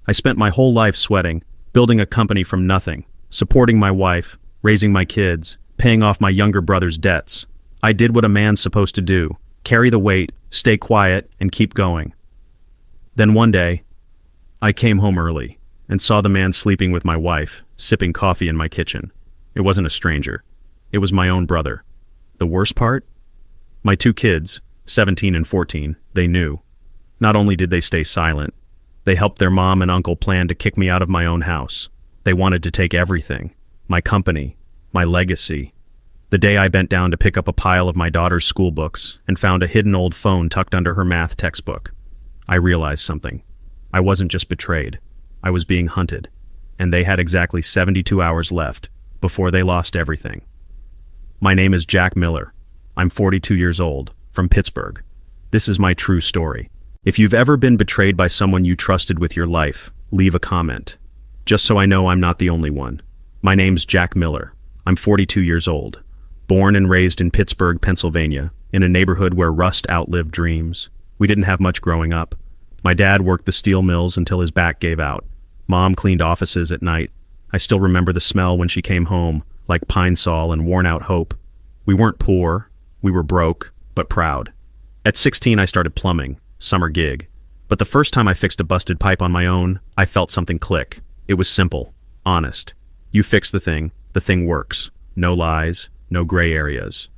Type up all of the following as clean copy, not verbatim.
I spent my whole life sweating, building a company from nothing, supporting my wife, raising my kids, paying off my younger brother's debts. I did what a man's supposed to do: carry the weight, stay quiet, and keep going. Then one day, I came home early and saw the man sleeping with my wife, sipping coffee in my kitchen. It wasn't a stranger. It was my own brother. The worst part? My two kids, 17 and 14, they knew. Not only did they stay silent, they helped their mom and uncle plan to kick me out of my own house. They wanted to take everything: my company, my legacy. The day I bent down to pick up a pile of my daughter's school books and found a hidden old phone tucked under her math textbook, I realized something. I wasn't just betrayed. I was being hunted, and they had exactly 72 hours left before they lost everything. My name is Jack Miller. I'm 42 years old, from Pittsburgh. This is my true story. If you've ever been betrayed by someone you trusted with your life, leave a comment. Just so I know I'm not the only one. My name's Jack Miller. I'm 42 years old. Born and raised in Pittsburgh, Pennsylvania, in a neighborhood where rust outlived dreams. We didn't have much growing up. My dad worked the steel mills until his back gave out. Mom cleaned offices at night. I still remember the smell when she came home, like pine sol and worn-out hope. We weren't poor. We were broke, but proud. At 16, I started plumbing, summer gig. But the first time I fixed a busted pipe on my own, I felt something click. It was simple, honest. You fix the thing works. No lies, no gray areas.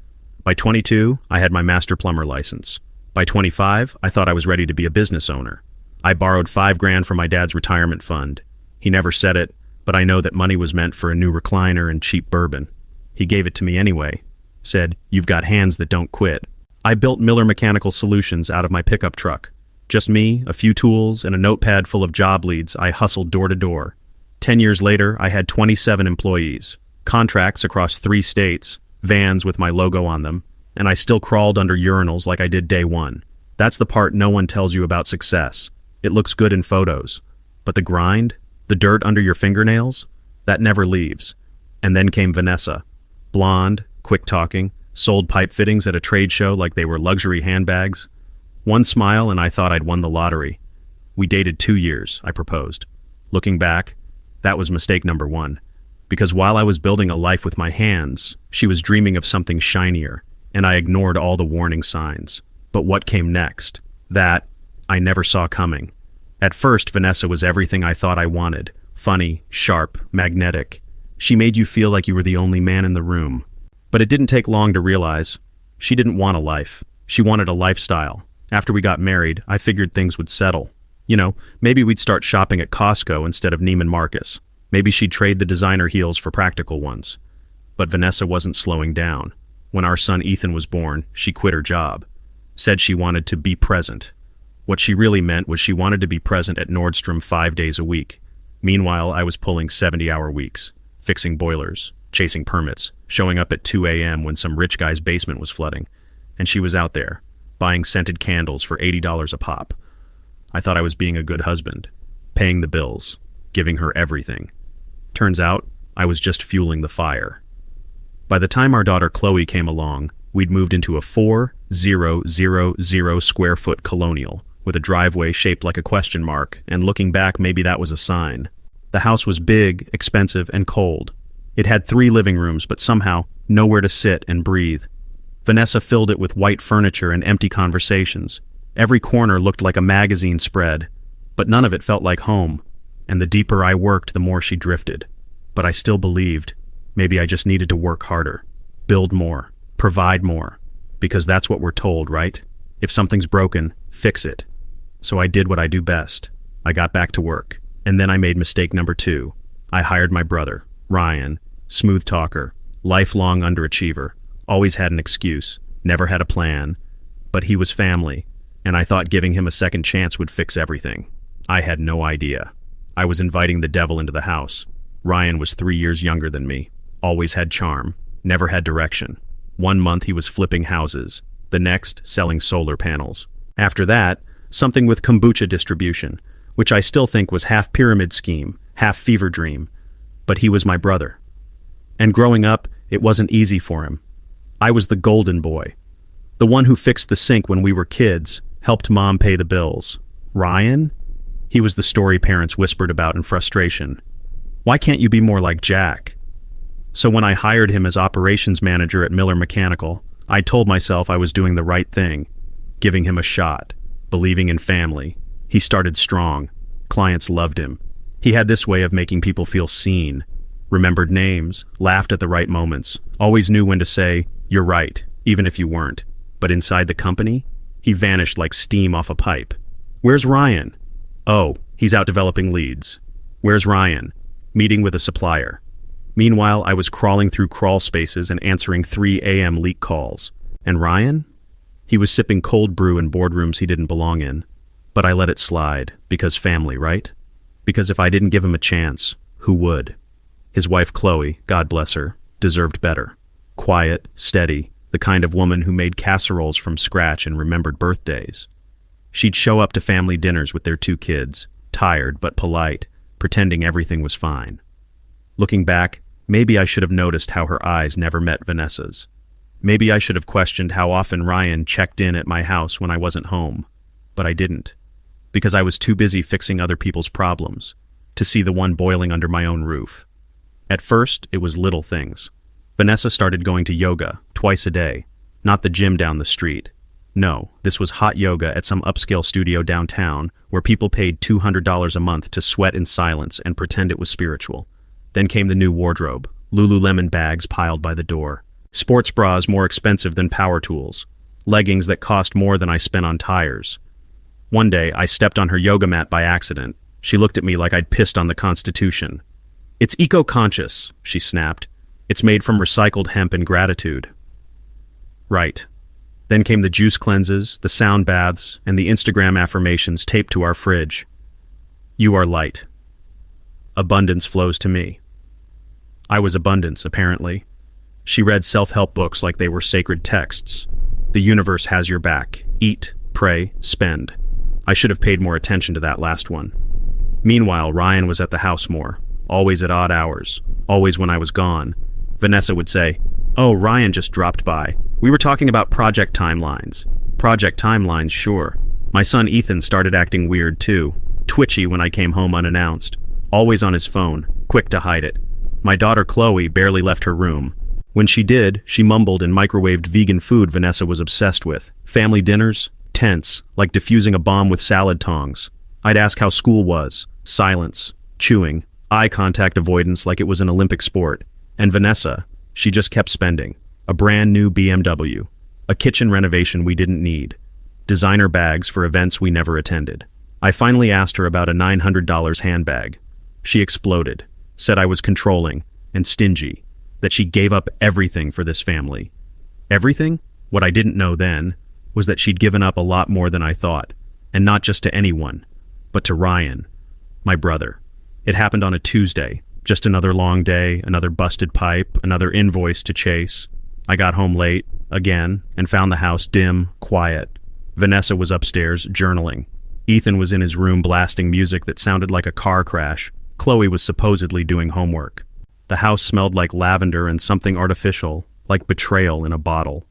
By 22, I had my master plumber license. By 25, I thought I was ready to be a business owner. I borrowed $5,000 from my dad's retirement fund. He never said it, but I know that money was meant for a new recliner and cheap bourbon. He gave it to me anyway. Said, "You've got hands that don't quit." I built Miller Mechanical Solutions out of my pickup truck. Just me, a few tools, and a notepad full of job leads. I hustled door to door. 10 years later, I had 27 employees, contracts across 3 states, vans with my logo on them, and I still crawled under urinals like I did day one. That's the part no one tells you about success. It looks good in photos. But the grind, the dirt under your fingernails, that never leaves. And then came Vanessa. Blonde, quick-talking, sold pipe fittings at a trade show like they were luxury handbags. One smile and I thought I'd won the lottery. We dated 2 years, I proposed. Looking back, that was mistake number 1. Because while I was building a life with my hands, she was dreaming of something shinier, and I ignored all the warning signs. But what came next? That I never saw coming. At first, Vanessa was everything I thought I wanted. Funny, sharp, magnetic. She made you feel like you were the only man in the room. But it didn't take long to realize she didn't want a life. She wanted a lifestyle. After we got married, I figured things would settle. You know, maybe we'd start shopping at Costco instead of Neiman Marcus. Maybe she'd trade the designer heels for practical ones. But Vanessa wasn't slowing down. When our son Ethan was born, she quit her job. Said she wanted to be present. What she really meant was she wanted to be present at Nordstrom 5 days a week. Meanwhile, I was pulling 70-hour weeks, fixing boilers, chasing permits, showing up at 2 a.m. when some rich guy's basement was flooding. And she was out there, buying scented candles for $80 a pop. I thought I was being a good husband, paying the bills, giving her everything. Turns out, I was just fueling the fire. By the time our daughter Chloe came along, we'd moved into a 4,000 square foot colonial with a driveway shaped like a question mark, and looking back, maybe that was a sign. The house was big, expensive, and cold. It had 3 living rooms, but somehow nowhere to sit and breathe. Vanessa filled it with white furniture and empty conversations. Every corner looked like a magazine spread, but none of it felt like home. And the deeper I worked, the more she drifted. But I still believed maybe I just needed to work harder, build more, provide more, because that's what we're told, right? If something's broken, fix it. So I did what I do best. I got back to work. And then I made mistake number 2. I hired my brother, Ryan, smooth talker, lifelong underachiever, always had an excuse, never had a plan, but he was family, and I thought giving him a second chance would fix everything. I had no idea. I was inviting the devil into the house. Ryan was 3 years younger than me, always had charm, never had direction. 1 month he was flipping houses, the next selling solar panels. After that, something with kombucha distribution, which I still think was half pyramid scheme, half fever dream. But he was my brother. And growing up, it wasn't easy for him. I was the golden boy, the one who fixed the sink when we were kids, helped mom pay the bills. Ryan? He was the story parents whispered about in frustration. Why can't you be more like Jack? So when I hired him as operations manager at Miller Mechanical, I told myself I was doing the right thing, giving him a shot, believing in family. He started strong. Clients loved him. He had this way of making people feel seen, remembered names, laughed at the right moments, always knew when to say, "You're right," even if you weren't. But inside the company, he vanished like steam off a pipe. Where's Ryan? Oh, he's out developing leads. Where's Ryan? Meeting with a supplier. Meanwhile, I was crawling through crawl spaces and answering 3 a.m. leak calls. And Ryan? He was sipping cold brew in boardrooms he didn't belong in. But I let it slide, because family, right? Because if I didn't give him a chance, who would? His wife Chloe, God bless her, deserved better. Quiet, steady, the kind of woman who made casseroles from scratch and remembered birthdays. She'd show up to family dinners with their 2 kids, tired but polite, pretending everything was fine. Looking back, maybe I should have noticed how her eyes never met Vanessa's. Maybe I should have questioned how often Ryan checked in at my house when I wasn't home. But I didn't, because I was too busy fixing other people's problems to see the one boiling under my own roof. At first, it was little things. Vanessa started going to yoga twice a day, not the gym down the street. No, this was hot yoga at some upscale studio downtown where people paid $200 a month to sweat in silence and pretend it was spiritual. Then came the new wardrobe, Lululemon bags piled by the door, sports bras more expensive than power tools, leggings that cost more than I spent on tires. One day, I stepped on her yoga mat by accident. She looked at me like I'd pissed on the Constitution. "It's eco-conscious," she snapped. "It's made from recycled hemp and gratitude." Right. Then came the juice cleanses, the sound baths, and the Instagram affirmations taped to our fridge. "You are light. Abundance flows to me." I was abundance, apparently. She read self-help books like they were sacred texts. The universe has your back. Eat, pray, spend. I should have paid more attention to that last one. Meanwhile, Ryan was at the house more, always at odd hours, always when I was gone. Vanessa would say, "Oh, Ryan just dropped by. We were talking about project timelines." Project timelines, sure. My son Ethan started acting weird too, twitchy when I came home unannounced, always on his phone, quick to hide it. My daughter Chloe barely left her room. When she did, she mumbled and microwaved vegan food Vanessa was obsessed with. Family dinners? Tense, like diffusing a bomb with salad tongs. I'd ask how school was. Silence. Chewing. Eye contact avoidance like it was an Olympic sport. And Vanessa, she just kept spending. A brand new BMW. A kitchen renovation we didn't need. Designer bags for events we never attended. I finally asked her about a $900 handbag. She exploded. Said I was controlling and stingy. That she gave up everything for this family. Everything? What I didn't know then was that she'd given up a lot more than I thought. And not just to anyone, but to Ryan, my brother. It happened on a Tuesday. Just another long day, another busted pipe, another invoice to chase. I got home late, again, and found the house dim, quiet. Vanessa was upstairs, journaling. Ethan was in his room blasting music that sounded like a car crash. Chloe was supposedly doing homework. The house smelled like lavender and something artificial, like betrayal in a bottle.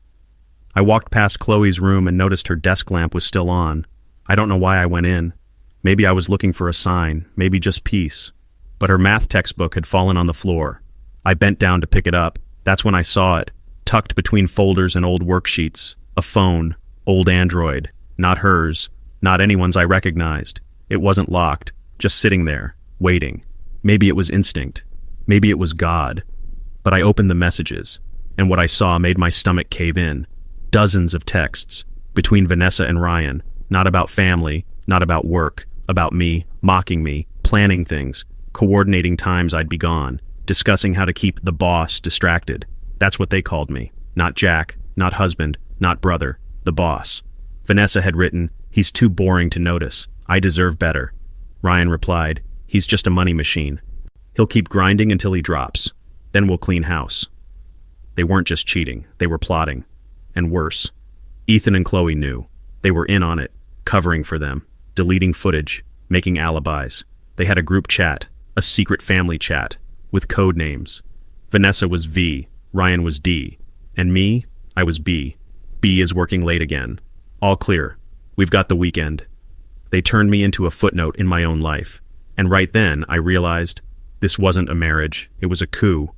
I walked past Chloe's room and noticed her desk lamp was still on. I don't know why I went in. Maybe I was looking for a sign, maybe just peace. But her math textbook had fallen on the floor. I bent down to pick it up. That's when I saw it, tucked between folders and old worksheets. A phone, old Android, not hers, not anyone's I recognized. It wasn't locked, just sitting there, waiting. Maybe it was instinct. Maybe it was God. But I opened the messages, and what I saw made my stomach cave in. Dozens of texts, between Vanessa and Ryan, not about family, not about work, about me, mocking me, planning things, coordinating times I'd be gone, discussing how to keep the boss distracted. That's what they called me. Not Jack, not husband, not brother, the boss. Vanessa had written, "He's too boring to notice. I deserve better." Ryan replied, "He's just a money machine. He'll keep grinding until he drops. Then we'll clean house." They weren't just cheating, they were plotting. And worse. Ethan and Chloe knew. They were in on it, covering for them, deleting footage, making alibis. They had a group chat, a secret family chat, with code names. Vanessa was V, Ryan was D, and me, I was B. B is working late again. All clear. We've got the weekend. They turned me into a footnote in my own life. And right then, I realized this wasn't a marriage, it was a coup.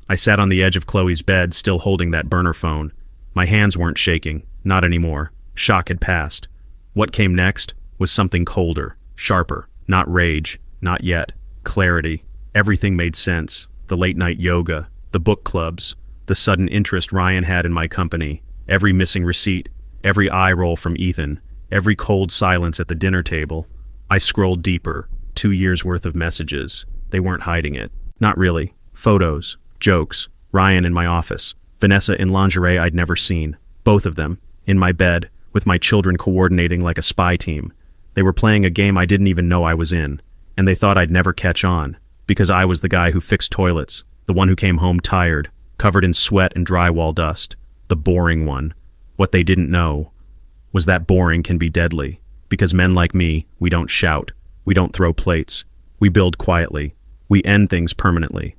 I sat on the edge of Chloe's bed, still holding that burner phone. My hands weren't shaking, not anymore. Shock had passed. What came next was something colder, sharper, not rage, not yet. Clarity. Everything made sense. The late-night yoga, the book clubs, the sudden interest Ryan had in my company, every missing receipt, every eye roll from Ethan, every cold silence at the dinner table. I scrolled deeper. 2 years' worth of messages. They weren't hiding it. Not really. Photos, jokes, Ryan in my office, Vanessa in lingerie I'd never seen. Both of them, in my bed, with my children coordinating like a spy team. They were playing a game I didn't even know I was in, and they thought I'd never catch on, because I was the guy who fixed toilets, the one who came home tired, covered in sweat and drywall dust, the boring one. What they didn't know was that boring can be deadly, because men like me, we don't shout, we don't throw plates, we build quietly, we end things permanently.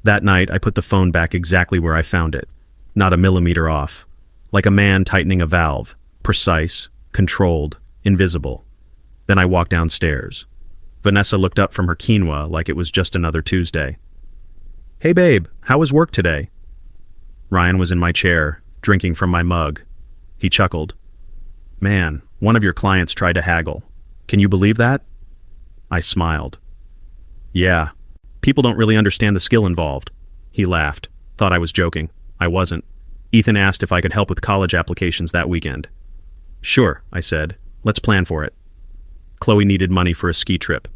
That night, I put the phone back exactly where I found it, not a millimeter off, like a man tightening a valve, precise, controlled, invisible. Then I walked downstairs. Vanessa looked up from her quinoa like it was just another Tuesday. "Hey babe, how was work today?" Ryan was in my chair, drinking from my mug. He chuckled. "Man, one of your clients tried to haggle. Can you believe that?" I smiled. "Yeah, people don't really understand the skill involved." He laughed, thought I was joking. I wasn't. Ethan asked if I could help with college applications that weekend. "Sure," I said. "Let's plan for it." Chloe needed money for a ski trip.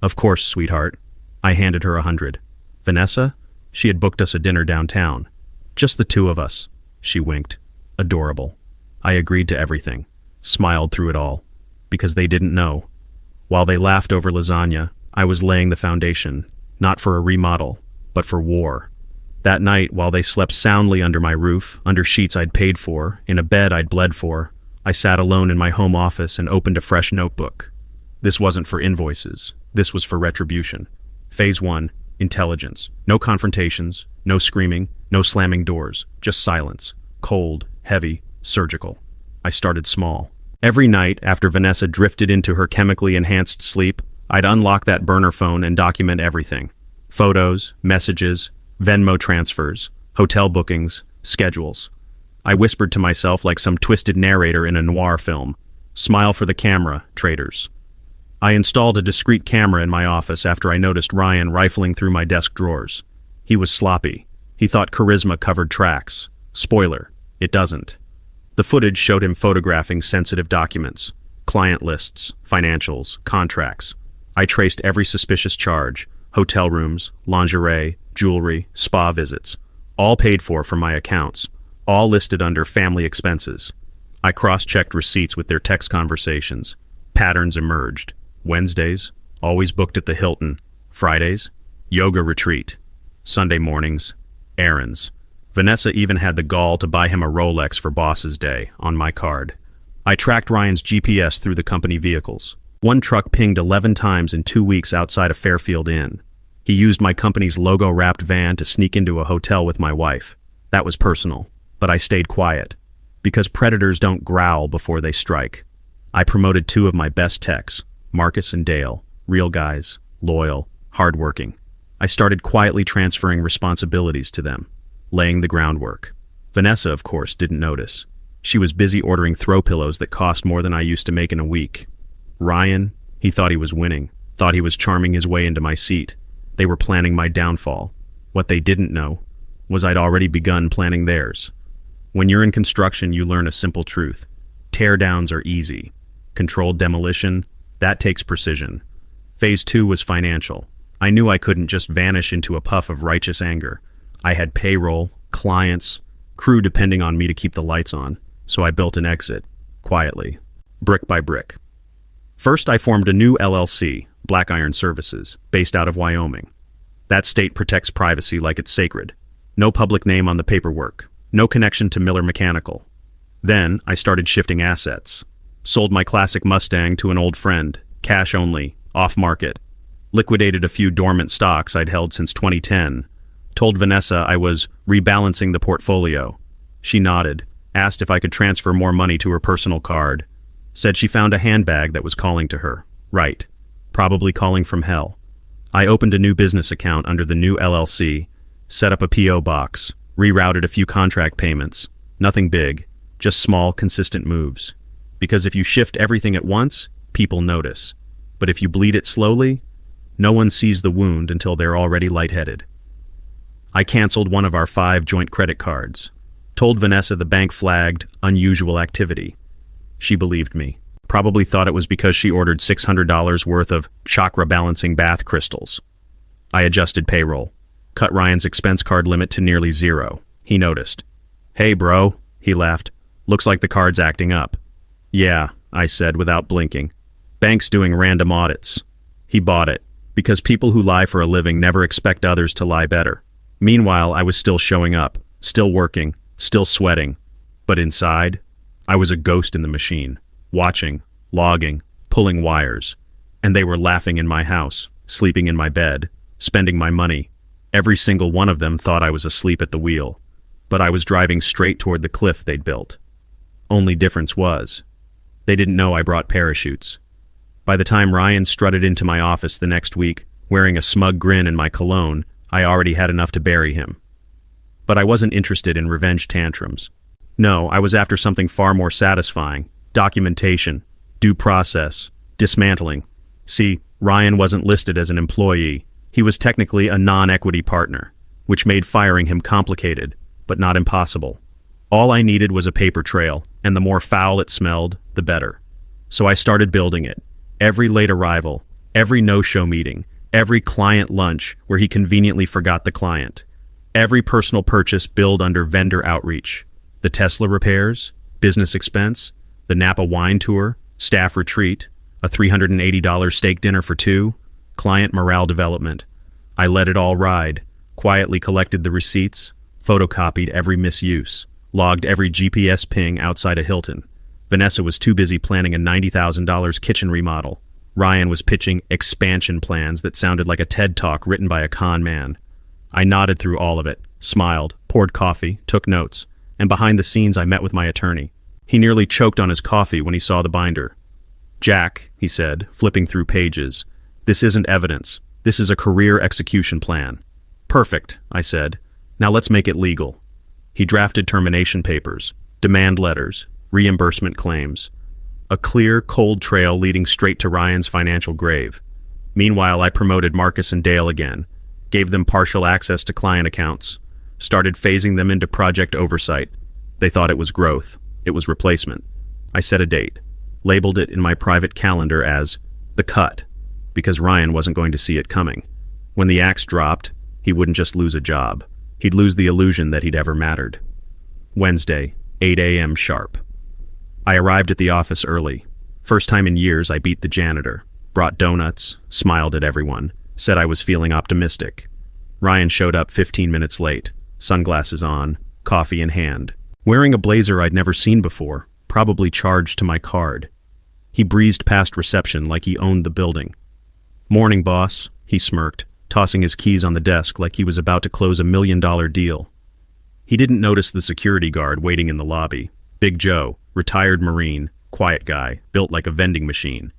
"Of course, sweetheart." I handed her 100. Vanessa? She had booked us a dinner downtown. "Just the two of us." She winked. Adorable. I agreed to everything, smiled through it all, because they didn't know. While they laughed over lasagna, I was laying the foundation, not for a remodel, but for war. That night, while they slept soundly under my roof, under sheets I'd paid for, in a bed I'd bled for, I sat alone in my home office and opened a fresh notebook. This wasn't for invoices. This was for retribution. Phase 1, intelligence. No confrontations, no screaming, no slamming doors, just silence. Cold, heavy, surgical. I started small. Every night, after Vanessa drifted into her chemically enhanced sleep, I'd unlock that burner phone and document everything. Photos, messages, Venmo transfers, hotel bookings, schedules. I whispered to myself like some twisted narrator in a noir film. Smile for the camera, traitors. I installed a discreet camera in my office after I noticed Ryan rifling through my desk drawers. He was sloppy. He thought charisma covered tracks. Spoiler, it doesn't. The footage showed him photographing sensitive documents, client lists, financials, contracts. I traced every suspicious charge, hotel rooms, lingerie, jewelry, spa visits, all paid for from my accounts, all listed under family expenses. I cross-checked receipts with their text conversations. Patterns emerged. Wednesdays, always booked at the Hilton. Fridays, yoga retreat. Sunday mornings, errands. Vanessa even had the gall to buy him a Rolex for Boss's Day on my card. I tracked Ryan's GPS through the company vehicles. One truck pinged 11 times in 2 weeks outside of Fairfield Inn. He used my company's logo-wrapped van to sneak into a hotel with my wife. That was personal, but I stayed quiet. Because predators don't growl before they strike. I promoted 2 of my best techs, Marcus and Dale, real guys, loyal, hardworking. I started quietly transferring responsibilities to them, laying the groundwork. Vanessa, of course, didn't notice. She was busy ordering throw pillows that cost more than I used to make in a week. Ryan, he thought he was winning, thought he was charming his way into my seat. They were planning my downfall. What they didn't know was I'd already begun planning theirs. When you're in construction, you learn a simple truth. Tear-downs are easy. Controlled demolition, that takes precision. Phase 2 was financial. I knew I couldn't just vanish into a puff of righteous anger. I had payroll, clients, crew depending on me to keep the lights on, so I built an exit, quietly, brick by brick. First, I formed a new LLC, Black Iron Services, based out of Wyoming. That state protects privacy like it's sacred. No public name on the paperwork. No connection to Miller Mechanical. Then, I started shifting assets. Sold my classic Mustang to an old friend, cash only, off-market. Liquidated a few dormant stocks I'd held since 2010. Told Vanessa I was rebalancing the portfolio. She nodded, asked if I could transfer more money to her personal card. Said she found a handbag that was calling to her. Right. Probably calling from hell. I opened a new business account under the new LLC, set up a P.O. box, rerouted a few contract payments. Nothing big, just small, consistent moves. Because if you shift everything at once, people notice. But if you bleed it slowly, no one sees the wound until they're already lightheaded. I canceled one of our 5 joint credit cards. Told Vanessa the bank flagged unusual activity. She believed me. Probably thought it was because she ordered $600 worth of chakra-balancing bath crystals. I adjusted payroll. Cut Ryan's expense card limit to nearly 0. He noticed. "Hey, bro," he laughed. "Looks like the card's acting up." "Yeah," I said without blinking. "Bank's doing random audits." He bought it, because people who lie for a living never expect others to lie better. Meanwhile, I was still showing up, still working, still sweating. But inside, I was a ghost in the machine, watching, logging, pulling wires. And they were laughing in my house, sleeping in my bed, spending my money. Every single one of them thought I was asleep at the wheel. But I was driving straight toward the cliff they'd built. Only difference was, they didn't know I brought parachutes. By the time Ryan strutted into my office the next week, wearing a smug grin and my cologne, I already had enough to bury him. But I wasn't interested in revenge tantrums. No, I was after something far more satisfying. Documentation, due process, dismantling. See, Ryan wasn't listed as an employee. He was technically a non-equity partner, which made firing him complicated, but not impossible. All I needed was a paper trail, and the more foul it smelled, the better. So I started building it. Every late arrival, every no-show meeting, every client lunch where he conveniently forgot the client, every personal purchase billed under vendor outreach, the Tesla repairs, business expense, the Napa wine tour, staff retreat, a $380 steak dinner for 2, client morale development. I let it all ride, quietly collected the receipts, photocopied every misuse, logged every GPS ping outside a Hilton. Vanessa was too busy planning a $90,000 kitchen remodel. Ryan was pitching expansion plans that sounded like a TED Talk written by a con man. I nodded through all of it, smiled, poured coffee, took notes, and behind the scenes I met with my attorney. He nearly choked on his coffee when he saw the binder. "Jack," he said, flipping through pages, "this isn't evidence. This is a career execution plan." "Perfect," I said. "Now let's make it legal." He drafted termination papers, demand letters, reimbursement claims. A clear, cold trail leading straight to Ryan's financial grave. Meanwhile, I promoted Marcus and Dale again, gave them partial access to client accounts, started phasing them into project oversight. They thought it was growth. It was replacement. I set a date, labeled it in my private calendar as the cut, because Ryan wasn't going to see it coming. When the axe dropped, he wouldn't just lose a job. He'd lose the illusion that he'd ever mattered. Wednesday, 8 a.m. sharp. I arrived at the office early. First time in years I beat the janitor, brought donuts, smiled at everyone, said I was feeling optimistic. Ryan showed up 15 minutes late, sunglasses on, coffee in hand, wearing a blazer I'd never seen before, probably charged to my card. He breezed past reception like he owned the building. "Morning, boss," he smirked, tossing his keys on the desk like he was about to close a $1 million deal. He didn't notice the security guard waiting in the lobby. Big Joe, retired Marine, quiet guy, built like a vending machine.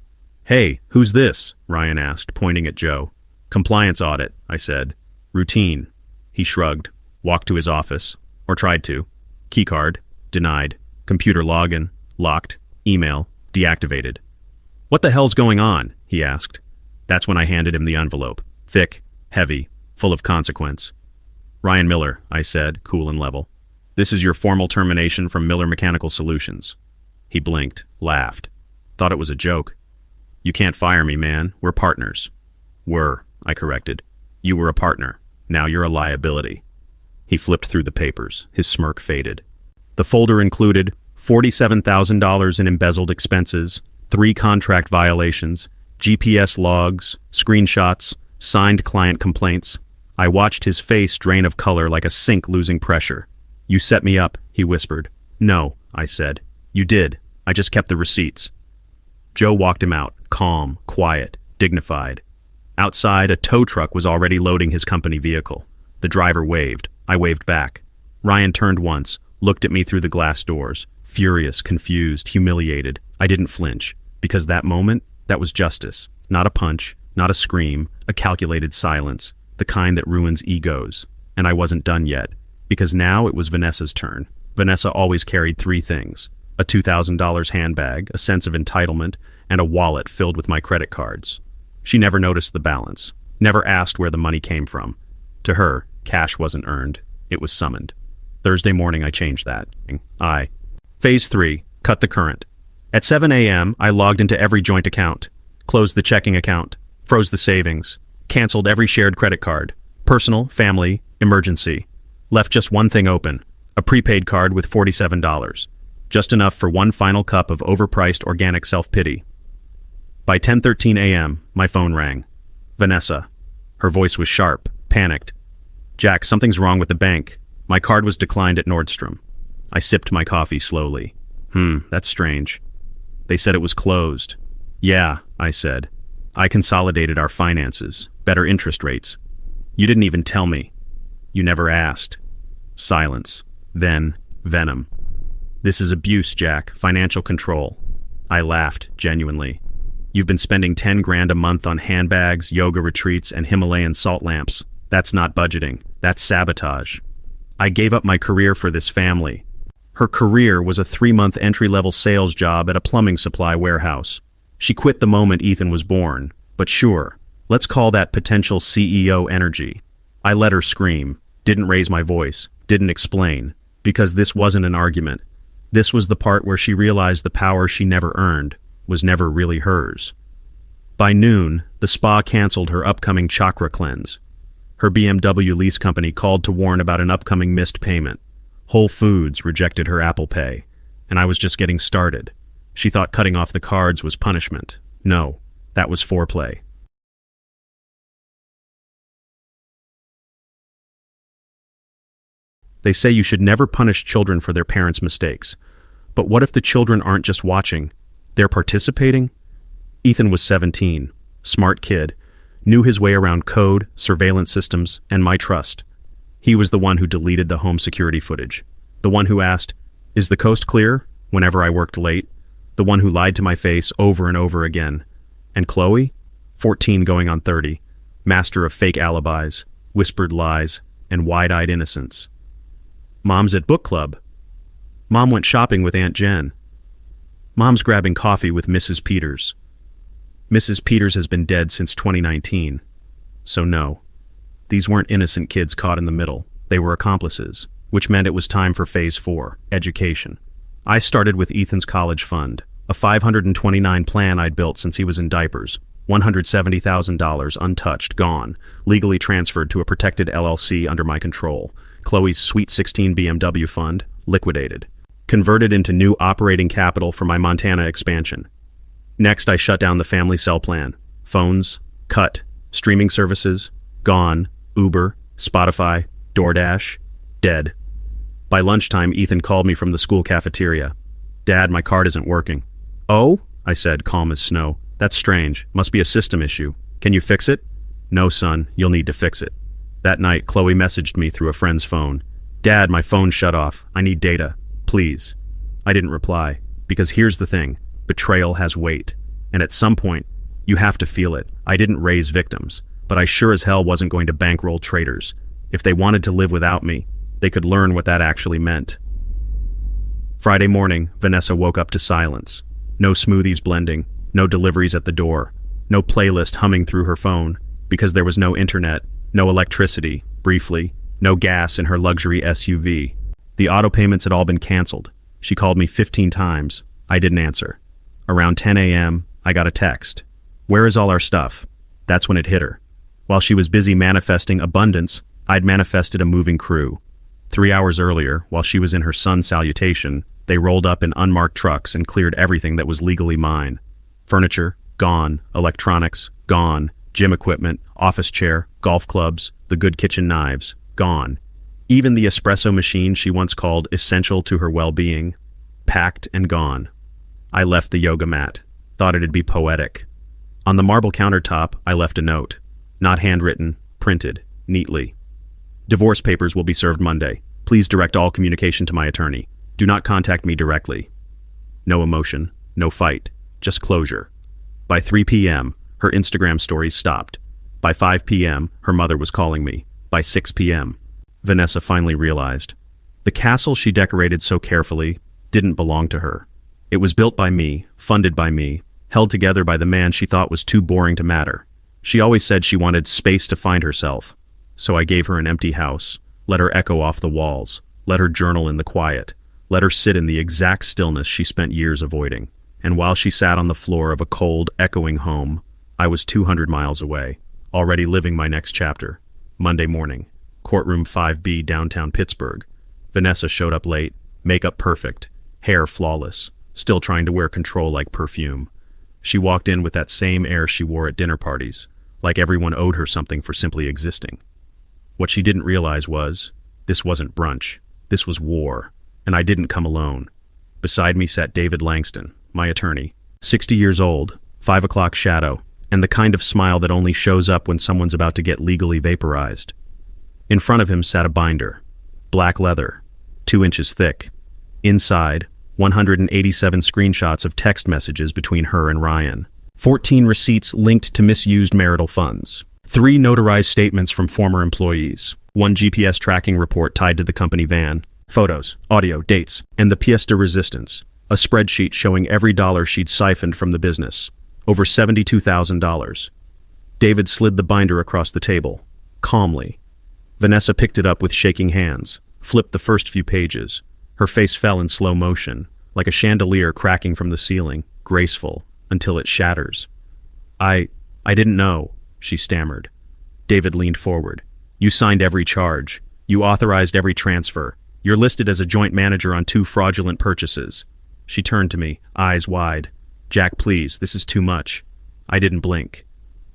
"Hey, who's this?" Ryan asked, pointing at Joe. "Compliance audit," I said. "Routine." He shrugged, walked to his office, or tried to. Keycard, denied. Computer login, locked. Email, deactivated. "What the hell's going on?" he asked. That's when I handed him the envelope. Thick, heavy, full of consequence. "Ryan Miller," I said, cool and level. "This is your formal termination from Miller Mechanical Solutions." He blinked, laughed. Thought it was a joke. "You can't fire me, man. We're partners." "Were," I corrected. "You were a partner. Now you're a liability." He flipped through the papers. His smirk faded. The folder included $47,000 in embezzled expenses, 3 contract violations, GPS logs, screenshots, signed client complaints. I watched his face drain of color like a sink losing pressure. "You set me up," he whispered. "No," I said. "You did. I just kept the receipts." Joe walked him out, calm, quiet, dignified. Outside, a tow truck was already loading his company vehicle. The driver waved. I waved back. Ryan turned once, looked at me through the glass doors, furious, confused, humiliated. I didn't flinch, because that moment, that was justice. Not a punch, not a scream, a calculated silence, the kind that ruins egos. And I wasn't done yet, because now it was Vanessa's turn. Vanessa always carried three things: a $2,000 handbag, a sense of entitlement, and a wallet filled with my credit cards. She never noticed the balance, never asked where the money came from. To her, cash wasn't earned, it was summoned. Thursday morning I changed that. Phase 3, cut the current. At 7 a.m., I logged into every joint account, closed the checking account, froze the savings, canceled every shared credit card, personal, family, emergency. Left just one thing open, a prepaid card with $47. Just enough for one final cup of overpriced organic self-pity. By 10:13 a.m., my phone rang. Vanessa. Her voice was sharp, panicked. "Jack, something's wrong with the bank. My card was declined at Nordstrom." I sipped my coffee slowly. That's strange. They said it was closed. "Yeah," I said. "I consolidated our finances. Better interest rates." "You didn't even tell me." "You never asked." Silence. Then, venom. "This is abuse, Jack. Financial control." I laughed, genuinely. "You've been spending 10 grand a month on handbags, yoga retreats, and Himalayan salt lamps. That's not budgeting. That's sabotage. I gave up my career for this family." Her career was a 3-month entry-level sales job at a plumbing supply warehouse. She quit the moment Ethan was born. But sure, let's call that potential CEO energy. I let her scream, didn't raise my voice, didn't explain, because this wasn't an argument. This was the part where she realized the power she never earned was never really hers. By noon, the spa canceled her upcoming chakra cleanse. Her BMW lease company called to warn about an upcoming missed payment. Whole Foods rejected her Apple Pay, and I was just getting started. She thought cutting off the cards was punishment. No, that was foreplay. They say you should never punish children for their parents' mistakes. But what if the children aren't just watching? They're participating? Ethan was 17, smart kid, knew his way around code, surveillance systems, and my trust. He was the one who deleted the home security footage. The one who asked, "Is the coast clear?" whenever I worked late. The one who lied to my face over and over again. And Chloe? 14 going on 30, master of fake alibis, whispered lies, and wide-eyed innocence. Mom's at book club. Mom went shopping with Aunt Jen. Mom's grabbing coffee with Mrs. Peters. Mrs. Peters has been dead since 2019. So no. These weren't innocent kids caught in the middle. They were accomplices, which meant it was time for Phase 4, education. I started with Ethan's college fund, a $529 plan I'd built since he was in diapers, $170,000 untouched, gone, legally transferred to a protected LLC under my control. Chloe's Sweet 16 BMW fund, liquidated. Converted into new operating capital for my Montana expansion. Next, I shut down the family cell plan. Phones, cut. Streaming services, gone. Uber, Spotify, DoorDash, dead. By lunchtime, Ethan called me from the school cafeteria. "Dad, my card isn't working." "Oh?" I said, calm as snow. "That's strange. Must be a system issue. Can you fix it?" "No, son. You'll need to fix it." That night, Chloe messaged me through a friend's phone. "Dad, my phone shut off. I need data. Please." I didn't reply, because here's the thing. Betrayal has weight. And at some point, you have to feel it. I didn't raise victims, but I sure as hell wasn't going to bankroll traitors. If they wanted to live without me, they could learn what that actually meant. Friday morning, Vanessa woke up to silence. No smoothies blending, no deliveries at the door, no playlist humming through her phone, because there was no internet, no electricity, briefly, no gas in her luxury SUV. The auto payments had all been canceled. She called me 15 times. I didn't answer. Around 10 a.m., I got a text. "Where is all our stuff?" That's when it hit her. While she was busy manifesting abundance, I'd manifested a moving crew. 3 hours earlier, while she was in her sun salutation, they rolled up in unmarked trucks and cleared everything that was legally mine. Furniture, gone. Electronics, gone. Gym equipment, office chair, golf clubs, the good kitchen knives, gone. Even the espresso machine she once called essential to her well-being, packed and gone. I left the yoga mat. Thought it'd be poetic. On the marble countertop, I left a note. Not handwritten, printed, neatly. "Divorce papers will be served Monday. Please direct all communication to my attorney. Do not contact me directly." No emotion, No fight. Just closure. By 3 p.m., her Instagram stories stopped. By 5 p.m., her mother was calling me. By 6 p.m., Vanessa finally realized. The castle she decorated so carefully didn't belong to her. It was built by me, funded by me, held together by the man she thought was too boring to matter. She always said she wanted space to find herself. So I gave her an empty house, let her echo off the walls, let her journal in the quiet, let her sit in the exact stillness she spent years avoiding. And while she sat on the floor of a cold, echoing home, I was 200 miles away, already living my next chapter. Monday morning, courtroom 5B, downtown Pittsburgh. Vanessa showed up late, makeup perfect, hair flawless, still trying to wear control like perfume. She walked in with that same air she wore at dinner parties, like everyone owed her something for simply existing. What she didn't realize was, this wasn't brunch, this was war, and I didn't come alone. Beside me sat David Langston, my attorney, 60 years old, 5 o'clock shadow, and the kind of smile that only shows up when someone's about to get legally vaporized. In front of him sat a binder, black leather, 2 inches thick. Inside, 187 screenshots of text messages between her and Ryan, 14 receipts linked to misused marital funds, 3 notarized statements from former employees, 1 GPS tracking report tied to the company van, photos, audio, dates, and the pièce de résistance, a spreadsheet showing every dollar she'd siphoned from the business, over $72,000. David slid the binder across the table, calmly. Vanessa picked it up with shaking hands, flipped the first few pages. Her face fell in slow motion, like a chandelier cracking from the ceiling, graceful, until it shatters. I didn't know, she stammered. David leaned forward. You signed every charge. You authorized every transfer. You're listed as a joint manager on 2 fraudulent purchases. She turned to me, eyes wide. Jack, please, this is too much. I didn't blink.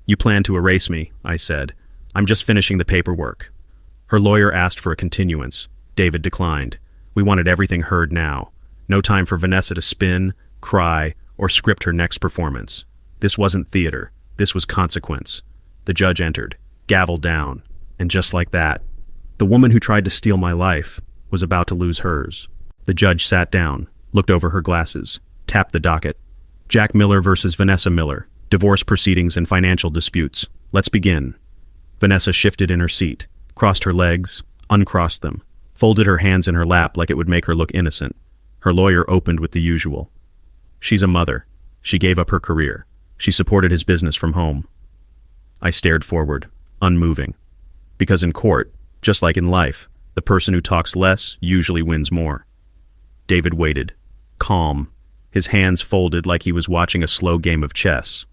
You plan to erase me, I said. I'm just finishing the paperwork. Her lawyer asked for a continuance. David declined. We wanted everything heard now. No time for Vanessa to spin, cry, or script her next performance. This wasn't theater. This was consequence. The judge entered, gavel down, and just like that, the woman who tried to steal my life was about to lose hers. The judge sat down, looked over her glasses, tapped the docket. Jack Miller versus Vanessa Miller. Divorce proceedings and financial disputes. Let's begin. Vanessa shifted in her seat, crossed her legs, uncrossed them, folded her hands in her lap like it would make her look innocent. Her lawyer opened with the usual. She's a mother. She gave up her career. She supported his business from home. I stared forward, unmoving. Because in court, just like in life, the person who talks less usually wins more. David waited, calm, his hands folded like he was watching a slow game of chess.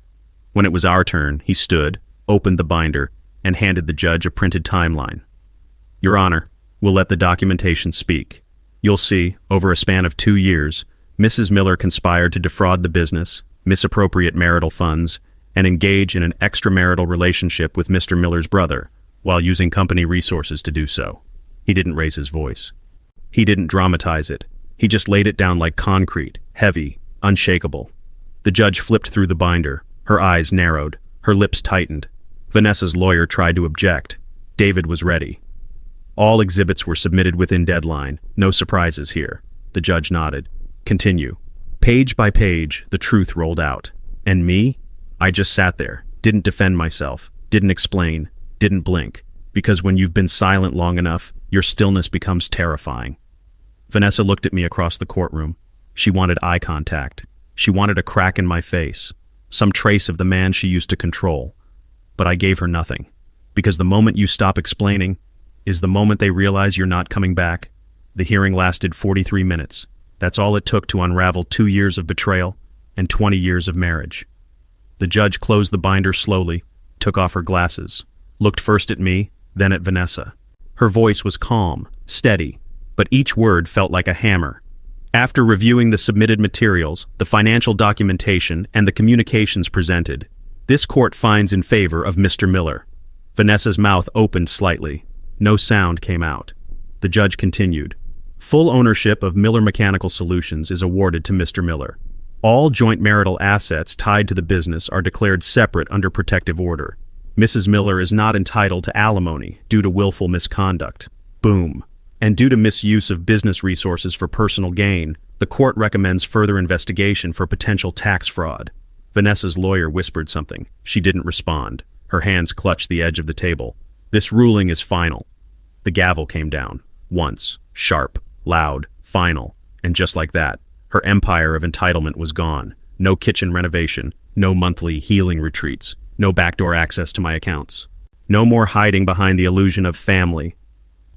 When it was our turn, he stood, opened the binder, and handed the judge a printed timeline. Your Honor, we'll let the documentation speak. You'll see, over a span of 2 years, Mrs. Miller conspired to defraud the business, misappropriate marital funds, and engage in an extramarital relationship with Mr. Miller's brother, while using company resources to do so. He didn't raise his voice. He didn't dramatize it. He just laid it down like concrete, heavy, unshakable. The judge flipped through the binder. Her eyes narrowed. Her lips tightened. Vanessa's lawyer tried to object. David was ready. All exhibits were submitted within deadline. No surprises here. The judge nodded. Continue. Page by page, the truth rolled out. And me? I just sat there, didn't defend myself, didn't explain, didn't blink. Because when you've been silent long enough, your stillness becomes terrifying. Vanessa looked at me across the courtroom. She wanted eye contact. She wanted a crack in my face, some trace of the man she used to control. But I gave her nothing. Because the moment you stop explaining is the moment they realize you're not coming back. The hearing lasted 43 minutes. That's all it took to unravel 2 years of betrayal and 20 years of marriage. The judge closed the binder slowly, took off her glasses, looked first at me, then at Vanessa. Her voice was calm, steady, but each word felt like a hammer. After reviewing the submitted materials, the financial documentation, and the communications presented, this court finds in favor of Mr. Miller. Vanessa's mouth opened slightly. No sound came out. The judge continued. Full ownership of Miller Mechanical Solutions is awarded to Mr. Miller. All joint marital assets tied to the business are declared separate under protective order. Mrs. Miller is not entitled to alimony due to willful misconduct. Boom. And due to misuse of business resources for personal gain, The court recommends further investigation for potential tax fraud. Vanessa's lawyer whispered something. She didn't respond. Her hands clutched the edge of the table. This ruling is final. The gavel came down. Once. Sharp. Loud. Final. And just like that, her empire of entitlement was gone. No kitchen renovation. No monthly healing retreats. No backdoor access to my accounts. No more hiding behind the illusion of family.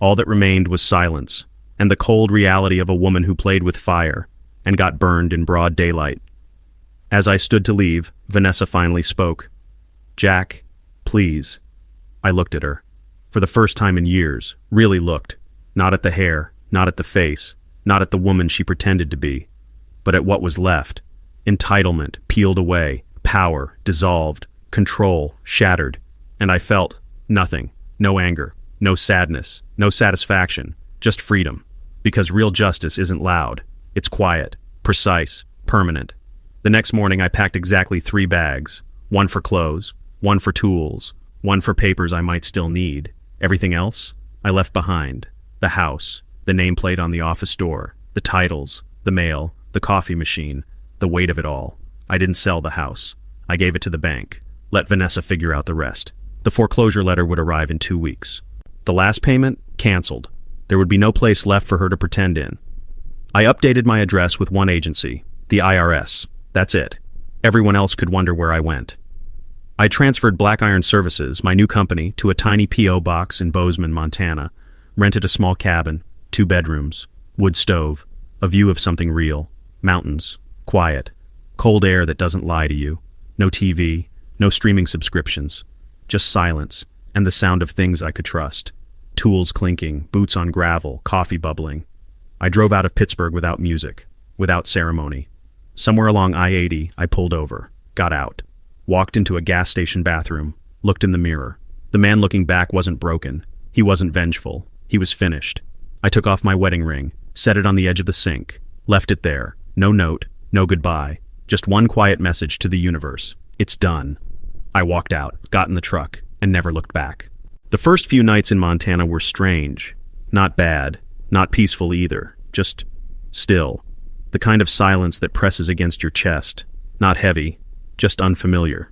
All that remained was silence, and the cold reality of a woman who played with fire and got burned in broad daylight. As I stood to leave, Vanessa finally spoke. "Jack, please." I looked at her. For the first time in years, really looked. Not at the hair, not at the face, not at the woman she pretended to be, but at what was left. Entitlement peeled away, power dissolved, control shattered, and I felt nothing. No anger, no sadness, no satisfaction, just freedom. Because real justice isn't loud. It's quiet, precise, permanent. The next morning I packed exactly 3 bags. One for clothes, one for tools, one for papers I might still need. Everything else I left behind. The house, the nameplate on the office door, the titles, the mail, the coffee machine, the weight of it all. I didn't sell the house. I gave it to the bank. Let Vanessa figure out the rest. The foreclosure letter would arrive in 2 weeks. The last payment? Canceled. There would be no place left for her to pretend in. I updated my address with one agency, the IRS. That's it. Everyone else could wonder where I went. I transferred Black Iron Services, my new company, to a tiny P.O. box in Bozeman, Montana, rented a small cabin, 2 bedrooms, wood stove, a view of something real, mountains, quiet, cold air that doesn't lie to you, no TV, no streaming subscriptions, just silence and the sound of things I could trust. Tools clinking, boots on gravel, coffee bubbling. I drove out of Pittsburgh without music, without ceremony. Somewhere along I-80, I pulled over, got out, walked into a gas station bathroom, looked in the mirror. The man looking back wasn't broken. He wasn't vengeful. He was finished. I took off my wedding ring, set it on the edge of the sink, left it there. No note, no goodbye, just one quiet message to the universe. It's done. I walked out, got in the truck, and never looked back. The first few nights in Montana were strange. Not bad, not peaceful either, just still. The kind of silence that presses against your chest. Not heavy, just unfamiliar.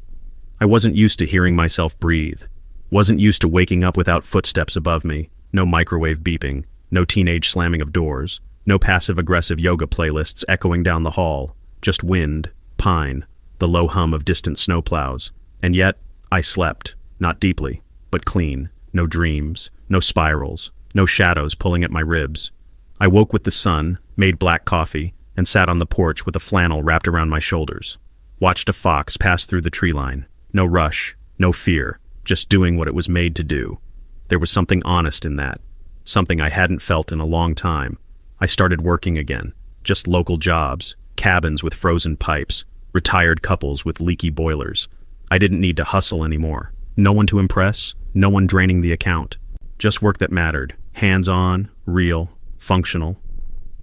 I wasn't used to hearing myself breathe. Wasn't used to waking up without footsteps above me. No microwave beeping. No teenage slamming of doors. No passive-aggressive yoga playlists echoing down the hall. Just wind, pine, the low hum of distant snowplows. And yet, I slept. Not deeply, but clean. No dreams. No spirals. No shadows pulling at my ribs. I woke with the sun, made black coffee, and sat on the porch with a flannel wrapped around my shoulders. Watched a fox pass through the tree line. No rush, no fear, just doing what it was made to do. There was something honest in that. Something I hadn't felt in a long time. I started working again. Just local jobs, cabins with frozen pipes, retired couples with leaky boilers. I didn't need to hustle anymore. No one to impress, no one draining the account. Just work that mattered. Hands-on, real, functional.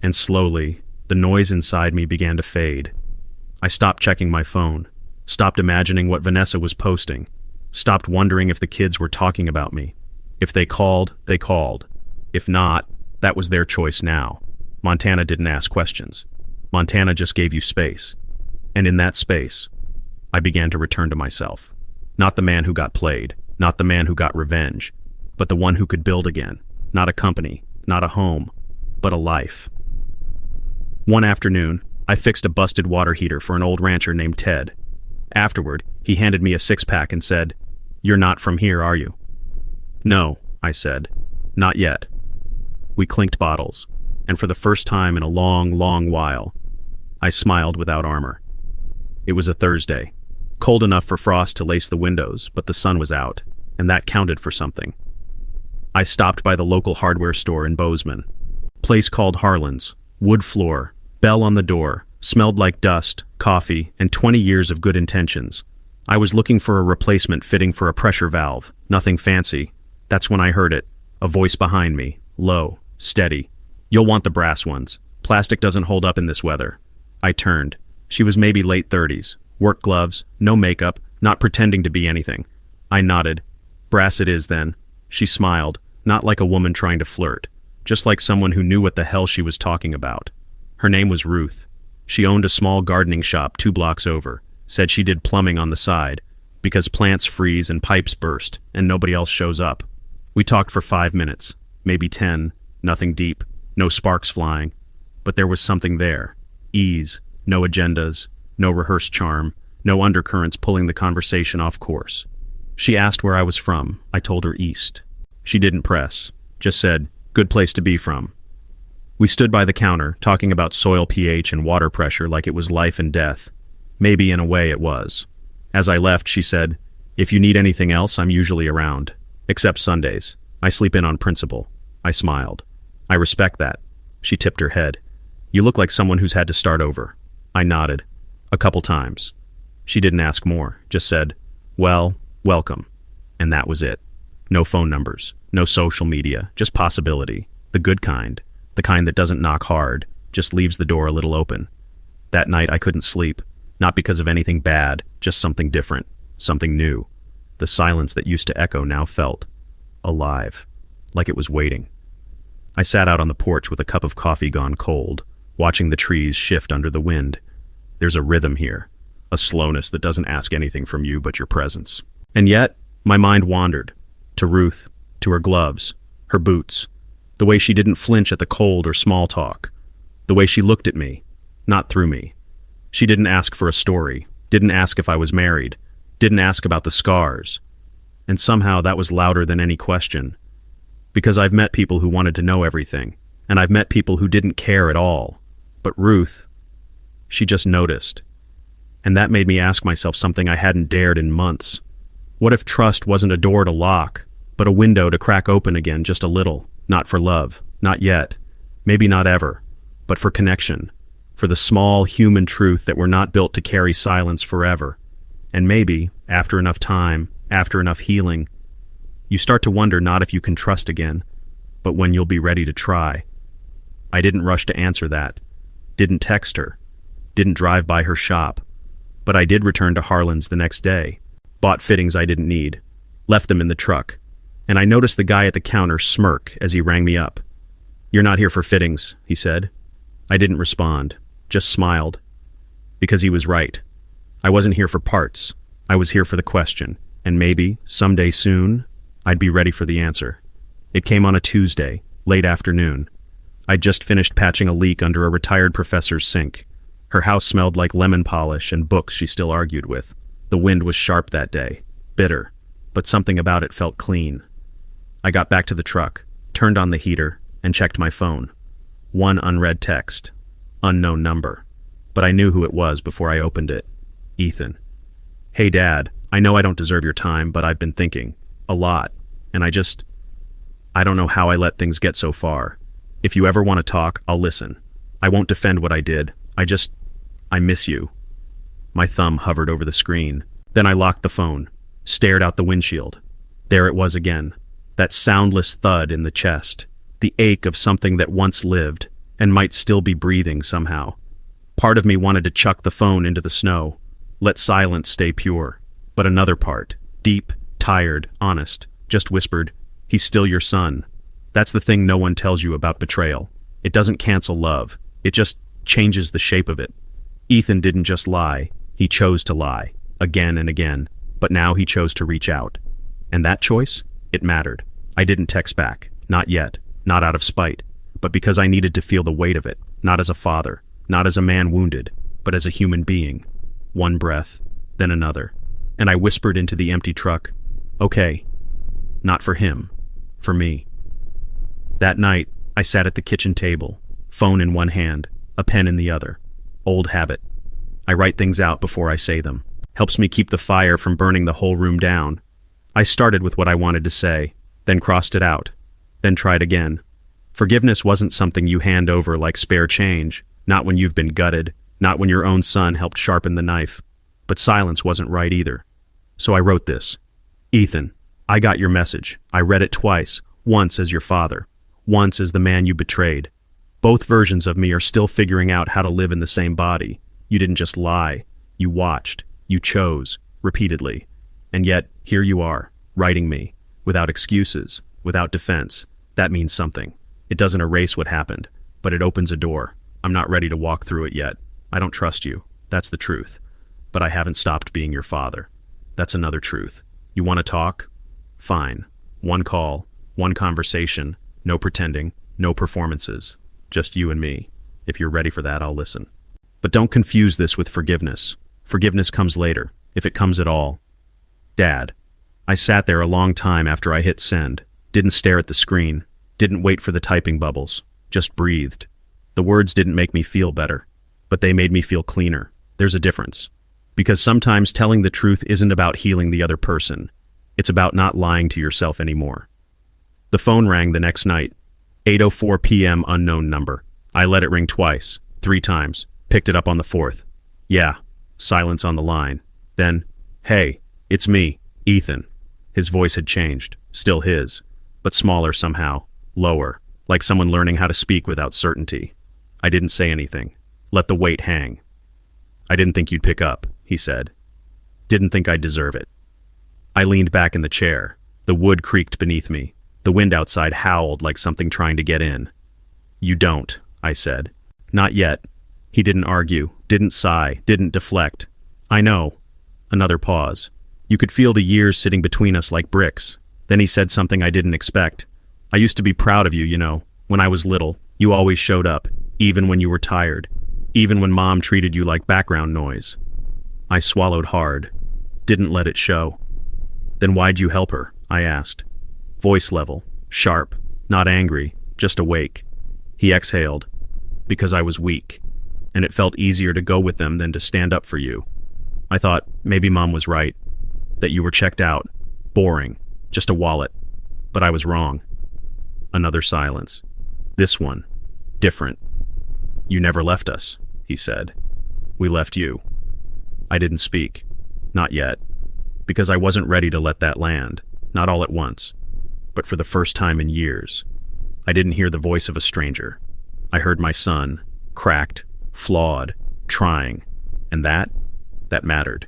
And slowly, the noise inside me began to fade. I stopped checking my phone, stopped imagining what Vanessa was posting, stopped wondering if the kids were talking about me. If they called, they called. If not, that was their choice now. Montana didn't ask questions. Montana just gave you space. And in that space, I began to return to myself. Not the man who got played, not the man who got revenge, but the one who could build again. Not a company, not a home, but a life. One afternoon, I fixed a busted water heater for an old rancher named Ted. Afterward, he handed me a 6-pack and said, "You're not from here, are you?" "No," I said. "Not yet." We clinked bottles, and for the first time in a long, long while, I smiled without armor. It was a Thursday. Cold enough for frost to lace the windows, but the sun was out, and that counted for something. I stopped by the local hardware store in Bozeman. Place called Harlan's. Wood floor, bell on the door, smelled like dust, coffee, and 20 years of good intentions. I was looking for a replacement fitting for a pressure valve, nothing fancy. That's when I heard it, a voice behind me, low, steady. "You'll want the brass ones. Plastic doesn't hold up in this weather." I turned. She was maybe late 30s. Work gloves, no makeup, not pretending to be anything. I nodded. "Brass it is, then." She smiled, not like a woman trying to flirt, just like someone who knew what the hell she was talking about. Her name was Ruth. She owned a small gardening shop 2 blocks over, said she did plumbing on the side, because plants freeze and pipes burst, and nobody else shows up. We talked for 5 minutes, maybe 10, nothing deep, no sparks flying, but there was something there. Ease, no agendas, no rehearsed charm, no undercurrents pulling the conversation off course. She asked where I was from. I told her east. She didn't press, just said, "Good place to be from." We stood by the counter, talking about soil pH and water pressure like it was life and death. Maybe in a way it was. As I left, she said, "If you need anything else, I'm usually around. Except Sundays. I sleep in on principle." I smiled. "I respect that." She tipped her head. "You look like someone who's had to start over." I nodded. "A couple times." She didn't ask more, just said, "Well, welcome." And that was it. No phone numbers, no social media, just possibility. The good kind. The kind that doesn't knock hard, just leaves the door a little open. That night I couldn't sleep. Not because of anything bad, just something different, something new. The silence that used to echo now felt alive, like it was waiting. I sat out on the porch with a cup of coffee gone cold, watching the trees shift under the wind. There's a rhythm here, a slowness that doesn't ask anything from you but your presence. And yet, my mind wandered. To Ruth, to her gloves, her boots, the way she didn't flinch at the cold or small talk, the way she looked at me, not through me. She didn't ask for a story, didn't ask if I was married, didn't ask about the scars. And somehow that was louder than any question. Because I've met people who wanted to know everything, and I've met people who didn't care at all. But Ruth, she just noticed. And that made me ask myself something I hadn't dared in months. What if trust wasn't a door to lock, but a window to crack open again just a little? Not for love, not yet, maybe not ever, but for connection, for the small human truth that we're not built to carry silence forever. And maybe, after enough time, after enough healing, you start to wonder not if you can trust again, but when you'll be ready to try. I didn't rush to answer that, didn't text her, didn't drive by her shop, but I did return to Harlan's the next day, bought fittings I didn't need, left them in the truck, and I noticed the guy at the counter smirk as he rang me up. "You're not here for fittings," he said. I didn't respond, just smiled. Because he was right. I wasn't here for parts. I was here for the question, and maybe, someday soon, I'd be ready for the answer. It came on a Tuesday, late afternoon. I'd just finished patching a leak under a retired professor's sink. Her house smelled like lemon polish and books she still argued with. The wind was sharp that day, bitter, but something about it felt clean. I got back to the truck, turned on the heater, and checked my phone. One unread text. Unknown number. But I knew who it was before I opened it. Ethan. "Hey Dad, I know I don't deserve your time, but I've been thinking. A lot. And I don't know how I let things get so far. If you ever want to talk, I'll listen. I won't defend what I did. I miss you." My thumb hovered over the screen. Then I locked the phone, stared out the windshield. There it was again. That soundless thud in the chest, the ache of something that once lived and might still be breathing somehow. Part of me wanted to chuck the phone into the snow, let silence stay pure. But another part, deep, tired, honest, just whispered, "He's still your son." That's the thing no one tells you about betrayal. It doesn't cancel love. It just changes the shape of it. Ethan didn't just lie. He chose to lie, again and again. But now he chose to reach out. And that choice? It mattered. I didn't text back. Not yet. Not out of spite. But because I needed to feel the weight of it. Not as a father. Not as a man wounded. But as a human being. One breath. Then another. And I whispered into the empty truck, "Okay. Not for him. For me." That night, I sat at the kitchen table. Phone in one hand. A pen in the other. Old habit. I write things out before I say them. Helps me keep the fire from burning the whole room down. I started with what I wanted to say, then crossed it out, then tried again. Forgiveness wasn't something you hand over like spare change, not when you've been gutted, not when your own son helped sharpen the knife. But silence wasn't right either. So I wrote this. "Ethan, I got your message. I read it twice, once as your father, once as the man you betrayed. Both versions of me are still figuring out how to live in the same body. You didn't just lie. You watched. You chose, repeatedly. And yet, here you are, writing me, without excuses, without defense. That means something. It doesn't erase what happened, but it opens a door. I'm not ready to walk through it yet. I don't trust you. That's the truth. But I haven't stopped being your father. That's another truth. You want to talk? Fine. One call, one conversation, no pretending, no performances. Just you and me. If you're ready for that, I'll listen. But don't confuse this with forgiveness. Forgiveness comes later, if it comes at all. Dad. I sat there a long time after I hit send, didn't stare at the screen, didn't wait for the typing bubbles, just breathed. The words didn't make me feel better, but they made me feel cleaner. There's a difference. Because sometimes telling the truth isn't about healing the other person. It's about not lying to yourself anymore. The phone rang the next night. 8:04 p.m. unknown number. I let it ring twice, 3 times, picked it up on the 4th. Yeah, silence on the line. Then, hey, it's me, Ethan. His voice had changed, still his, but smaller somehow, lower, like someone learning how to speak without certainty. I didn't say anything. Let the weight hang. I didn't think you'd pick up, he said. Didn't think I'd deserve it. I leaned back in the chair. The wood creaked beneath me. The wind outside howled like something trying to get in. You don't, I said. Not yet. He didn't argue, didn't sigh, didn't deflect. I know. Another pause. You could feel the years sitting between us like bricks. Then he said something I didn't expect. I used to be proud of you, you know. When I was little, you always showed up, even when you were tired, even when Mom treated you like background noise. I swallowed hard, didn't let it show. Then why'd you help her? I asked. Voice level, sharp, not angry, just awake. He exhaled. Because I was weak, and it felt easier to go with them than to stand up for you. I thought maybe Mom was right, that you were checked out, boring, just a wallet. But I was wrong. Another silence. This one, different. You never left us, he said. We left you. I didn't speak. Not yet. Because I wasn't ready to let that land, not all at once, but for the first time in years. I didn't hear the voice of a stranger. I heard my son, cracked, flawed, trying, and that mattered.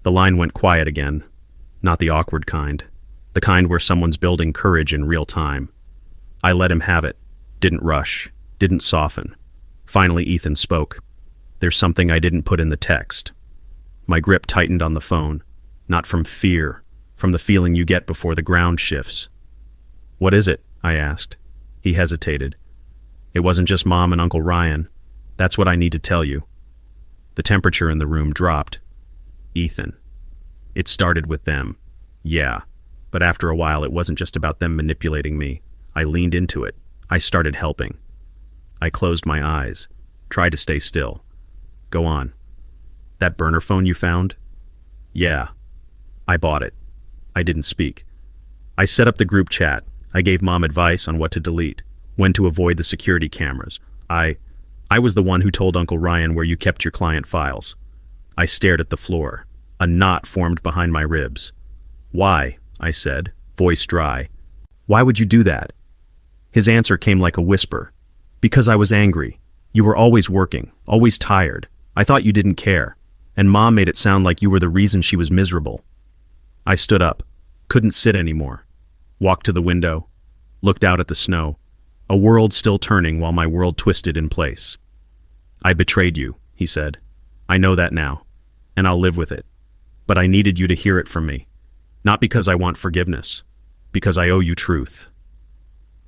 The line went quiet again, not the awkward kind, the kind where someone's building courage in real time. I let him have it, didn't rush, didn't soften. Finally, Ethan spoke. There's something I didn't put in the text. My grip tightened on the phone, not from fear, from the feeling you get before the ground shifts. What is it? I asked. He hesitated. It wasn't just Mom and Uncle Ryan. That's what I need to tell you. The temperature in the room dropped. Ethan. It started with them. Yeah. But after a while, it wasn't just about them manipulating me. I leaned into it. I started helping. I closed my eyes, tried to stay still. Go on. That burner phone you found? Yeah. I bought it. I didn't speak. I set up the group chat. I gave Mom advice on what to delete, when to avoid the security cameras. I was the one who told Uncle Ryan where you kept your client files. I stared at the floor. A knot formed behind my ribs. Why? I said, voice dry. Why would you do that? His answer came like a whisper. Because I was angry. You were always working, always tired. I thought you didn't care. And Mom made it sound like you were the reason she was miserable. I stood up, couldn't sit anymore. Walked to the window, looked out at the snow. A world still turning while my world twisted in place. I betrayed you, he said. I know that now, and I'll live with it. But I needed you to hear it from me. Not because I want forgiveness, because I owe you truth.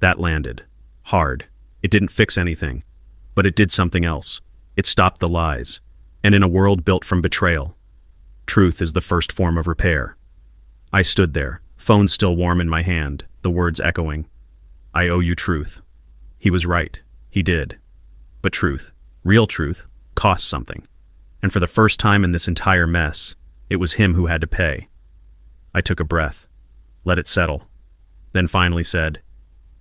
That landed. Hard. It didn't fix anything, but it did something else. It stopped the lies. And in a world built from betrayal, truth is the first form of repair. I stood there, phone still warm in my hand, the words echoing. I owe you truth. He was right. He did. But truth, real truth, costs something. And for the first time in this entire mess, it was him who had to pay. I took a breath, let it settle, then finally said,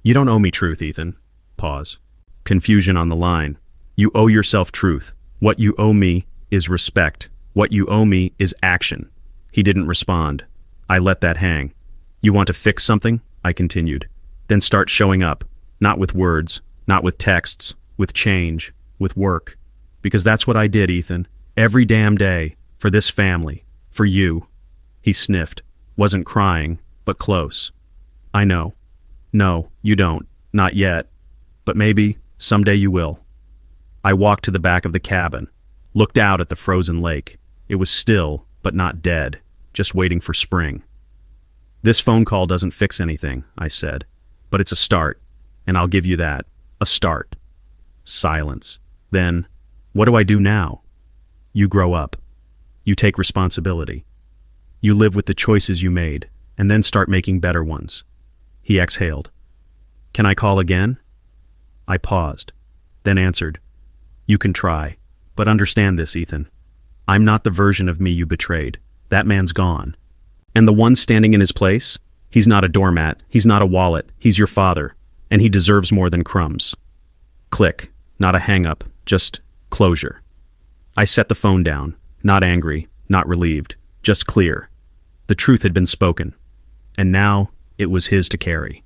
You don't owe me truth, Ethan. Pause. Confusion on the line. You owe yourself truth. What you owe me is respect. What you owe me is action. He didn't respond. I let that hang. You want to fix something? I continued. Then start showing up. Not with words, not with texts, with change, with work. Because that's what I did, Ethan. Every damn day. For this family. For you. He sniffed. Wasn't crying, but close. I know. No, you don't. Not yet. But maybe, someday you will. I walked to the back of the cabin, looked out at the frozen lake. It was still, but not dead, just waiting for spring. This phone call doesn't fix anything, I said, but it's a start, and I'll give you that, a start. Silence. Then, what do I do now? You grow up. You take responsibility. You live with the choices you made, and then start making better ones. He exhaled. Can I call again? I paused, then answered. You can try, but understand this, Ethan. I'm not the version of me you betrayed. That man's gone. And the one standing in his place? He's not a doormat, he's not a wallet, he's your father, and he deserves more than crumbs. Click, not a hang-up, just closure. I set the phone down, not angry, not relieved, just clear. The truth had been spoken, and now it was his to carry.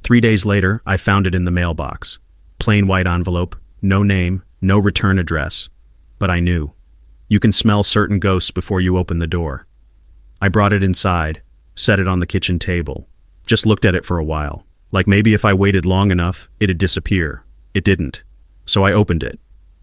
3 days later, I found it in the mailbox. Plain white envelope, no name, no return address. But I knew. You can smell certain ghosts before you open the door. I brought it inside, set it on the kitchen table, just looked at it for a while, like maybe if I waited long enough, it'd disappear. It didn't. So I opened it.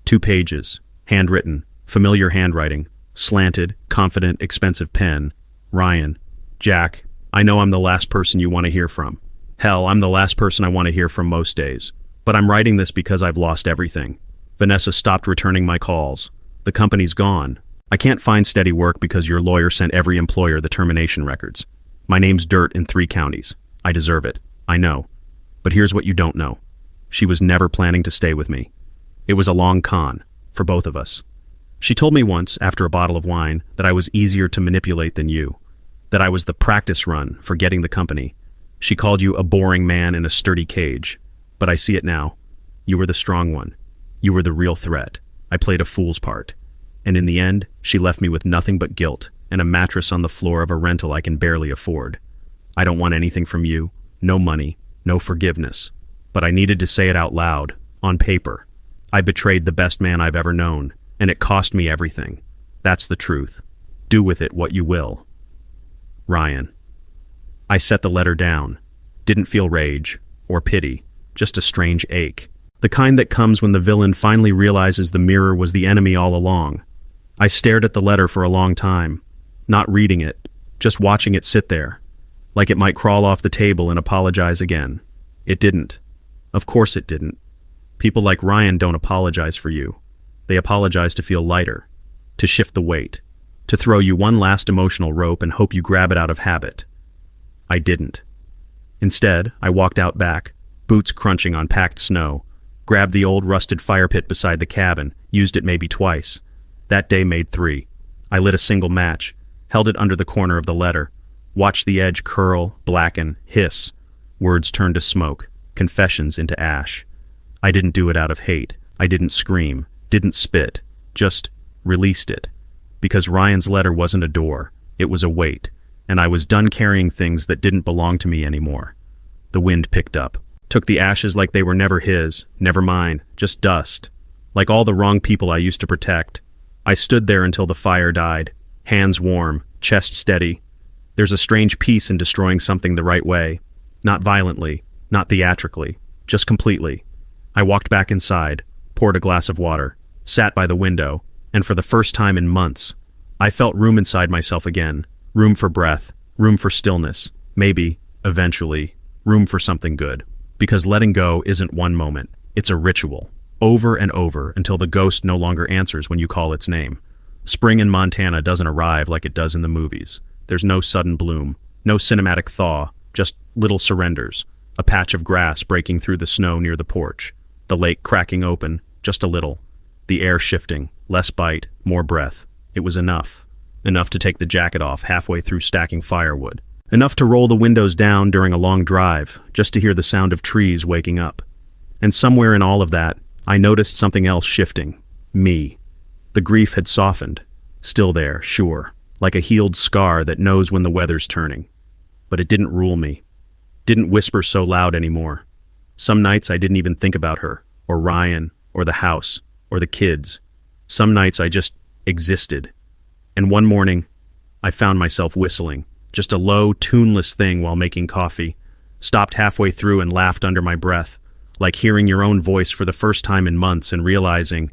2 pages, handwritten, familiar handwriting, slanted, confident, expensive pen. Ryan, Jack, I know I'm the last person you want to hear from. Hell, I'm the last person I want to hear from most days. But I'm writing this because I've lost everything. Vanessa stopped returning my calls. The company's gone. I can't find steady work because your lawyer sent every employer the termination records. My name's dirt in 3 counties. I deserve it. I know. But here's what you don't know. She was never planning to stay with me. It was a long con, for both of us. She told me once, after a bottle of wine, that I was easier to manipulate than you. That I was the practice run for getting the company. She called you a boring man in a sturdy cage. But I see it now. You were the strong one. You were the real threat. I played a fool's part. And in the end, she left me with nothing but guilt and a mattress on the floor of a rental I can barely afford. I don't want anything from you, no money, no forgiveness. But I needed to say it out loud, on paper. I betrayed the best man I've ever known, and it cost me everything. That's the truth. Do with it what you will. Ryan. I set the letter down. Didn't feel rage or pity, just a strange ache. The kind that comes when the villain finally realizes the mirror was the enemy all along. I stared at the letter for a long time, not reading it, just watching it sit there, like it might crawl off the table and apologize again. It didn't. Of course it didn't. People like Ryan don't apologize for you. They apologize to feel lighter, to shift the weight, to throw you one last emotional rope and hope you grab it out of habit. I didn't. Instead, I walked out back, boots crunching on packed snow, grabbed the old rusted fire pit beside the cabin, used it maybe twice. That day made 3. I lit a single match, held it under the corner of the letter, watched the edge curl, blacken, hiss. Words turned to smoke, confessions into ash. I didn't do it out of hate. I didn't scream, didn't spit, just released it. Because Ryan's letter wasn't a door, it was a weight, and I was done carrying things that didn't belong to me anymore. The wind picked up, took the ashes like they were never his, never mine, just dust. Like all the wrong people I used to protect. I stood there until the fire died, hands warm, chest steady. There's a strange peace in destroying something the right way. Not violently, not theatrically, just completely. I walked back inside, poured a glass of water, sat by the window, and for the first time in months, I felt room inside myself again. Room for breath, room for stillness, maybe, eventually, room for something good. Because letting go isn't one moment, it's a ritual. Over and over until the ghost no longer answers when you call its name. Spring in Montana doesn't arrive like it does in the movies. There's no sudden bloom, no cinematic thaw, just little surrenders. A patch of grass breaking through the snow near the porch. The lake cracking open, just a little. The air shifting, less bite, more breath. It was enough. Enough to take the jacket off halfway through stacking firewood. Enough to roll the windows down during a long drive, just to hear the sound of trees waking up. And somewhere in all of that, I noticed something else shifting. Me. The grief had softened. Still there, sure. Like a healed scar that knows when the weather's turning. But it didn't rule me. Didn't whisper so loud anymore. Some nights I didn't even think about her, or Ryan, or the house, or the kids. Some nights I just existed. And one morning, I found myself whistling. Just a low, tuneless thing while making coffee. Stopped halfway through and laughed under my breath, like hearing your own voice for the first time in months and realizing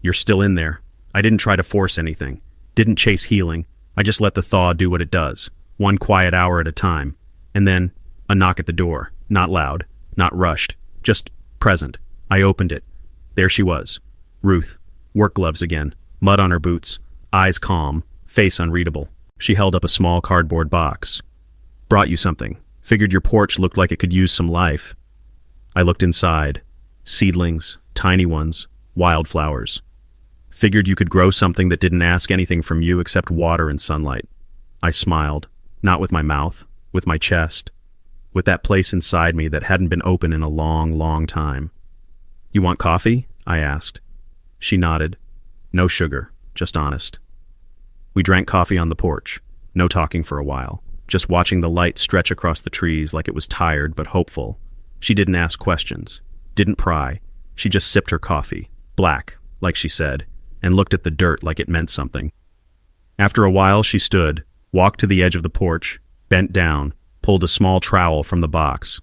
you're still in there. I didn't try to force anything. Didn't chase healing. I just let the thaw do what it does, one quiet hour at a time. And then, a knock at the door. Not loud, not rushed, just present. I opened it. There she was. Ruth. Work gloves again. Mud on her boots. Eyes calm. Face unreadable. She held up a small cardboard box. Brought you something. Figured your porch looked like it could use some life. I looked inside. Seedlings. Tiny ones. Wildflowers. Figured you could grow something that didn't ask anything from you except water and sunlight. I smiled. Not with my mouth. With my chest. With that place inside me that hadn't been open in a long, long time. You want coffee? I asked. She nodded. No sugar, just honest. We drank coffee on the porch. No talking for a while. Just watching the light stretch across the trees like it was tired but hopeful. She didn't ask questions. Didn't pry. She just sipped her coffee. Black, like she said, and looked at the dirt like it meant something. After a while she stood, walked to the edge of the porch, bent down, pulled a small trowel from the box.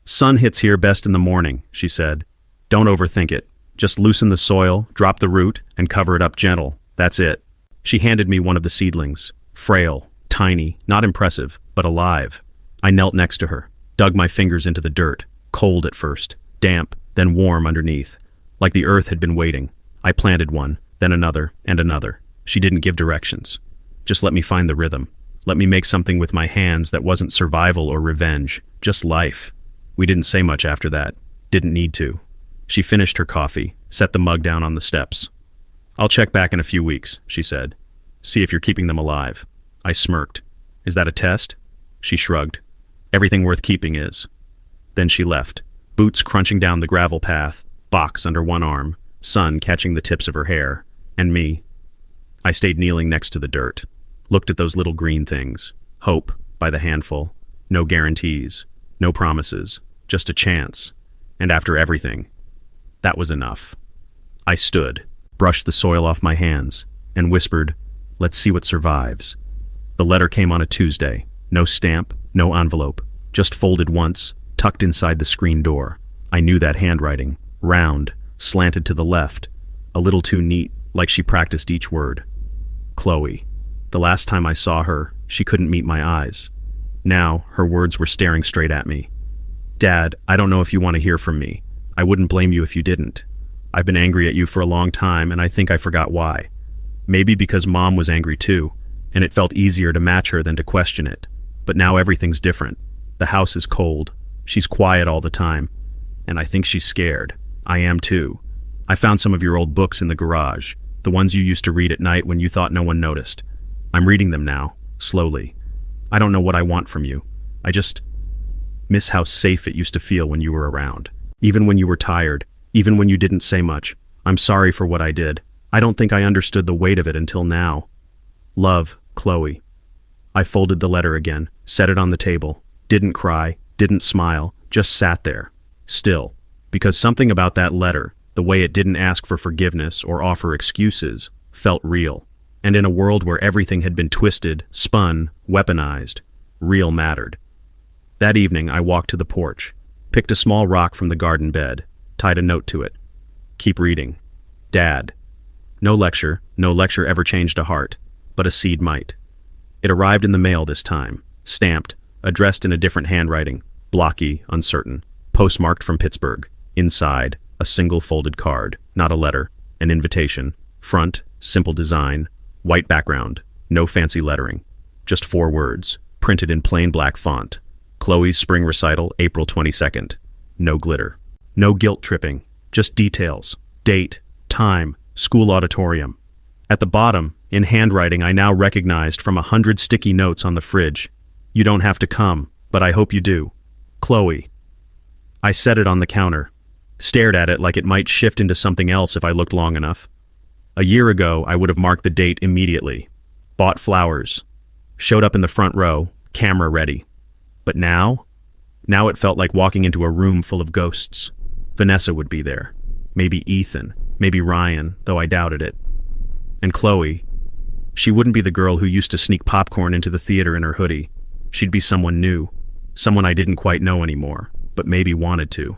Sun hits here best in the morning, she said. Don't overthink it. Just loosen the soil, drop the root, and cover it up gentle. That's it. She handed me one of the seedlings. Frail, tiny, not impressive, but alive. I knelt next to her, dug my fingers into the dirt, cold at first, damp, then warm underneath, like the earth had been waiting. I planted one, then another, and another. She didn't give directions. Just let me find the rhythm. Let me make something with my hands that wasn't survival or revenge, just life. We didn't say much after that. Didn't need to. She finished her coffee, set the mug down on the steps. I'll check back in a few weeks, she said. See if you're keeping them alive. I smirked. Is that a test? She shrugged. Everything worth keeping is. Then she left, boots crunching down the gravel path, box under one arm, sun catching the tips of her hair, and me. I stayed kneeling next to the dirt, looked at those little green things. Hope, by the handful. No guarantees, no promises, just a chance. And after everything, that was enough. I stood, brushed the soil off my hands, and whispered, let's see what survives. The letter came on a Tuesday. No stamp, no envelope, just folded once, tucked inside the screen door. I knew that handwriting, round, slanted to the left, a little too neat, like she practiced each word. Chloe. The last time I saw her, she couldn't meet my eyes. Now, her words were staring straight at me. Dad, I don't know if you want to hear from me. I wouldn't blame you if you didn't. I've been angry at you for a long time, and I think I forgot why. Maybe because Mom was angry too, and it felt easier to match her than to question it. But now everything's different. The house is cold. She's quiet all the time. And I think she's scared. I am too. I found some of your old books in the garage, the ones you used to read at night when you thought no one noticed. I'm reading them now, slowly. I don't know what I want from you. I just miss how safe it used to feel when you were around. Even when you were tired, even when you didn't say much. I'm sorry for what I did. I don't think I understood the weight of it until now. Love, Chloe. I folded the letter again, set it on the table, didn't cry, didn't smile, just sat there, still. Because something about that letter, the way it didn't ask for forgiveness or offer excuses, felt real. And in a world where everything had been twisted, spun, weaponized, real mattered. That evening I walked to the porch, picked a small rock from the garden bed, tied a note to it. Keep reading. Dad. No lecture ever changed a heart, but a seed might. It arrived in the mail this time, stamped, addressed in a different handwriting, blocky, uncertain, postmarked from Pittsburgh. Inside, a single folded card, not a letter, an invitation. Front, simple design, white background, no fancy lettering. Just 4 words, printed in plain black font. Chloe's spring recital, April 22nd. No glitter. No guilt tripping, just details. Date, time, school auditorium. At the bottom, in handwriting I now recognized from 100 sticky notes on the fridge. You don't have to come, but I hope you do. Chloe. I set it on the counter, stared at it like it might shift into something else if I looked long enough. A year ago, I would have marked the date immediately. Bought flowers. Showed up in the front row, camera ready. But now? Now it felt like walking into a room full of ghosts. Vanessa would be there. Maybe Ethan. Maybe Ryan, though I doubted it. And Chloe. She wouldn't be the girl who used to sneak popcorn into the theater in her hoodie. She'd be someone new. Someone I didn't quite know anymore, but maybe wanted to.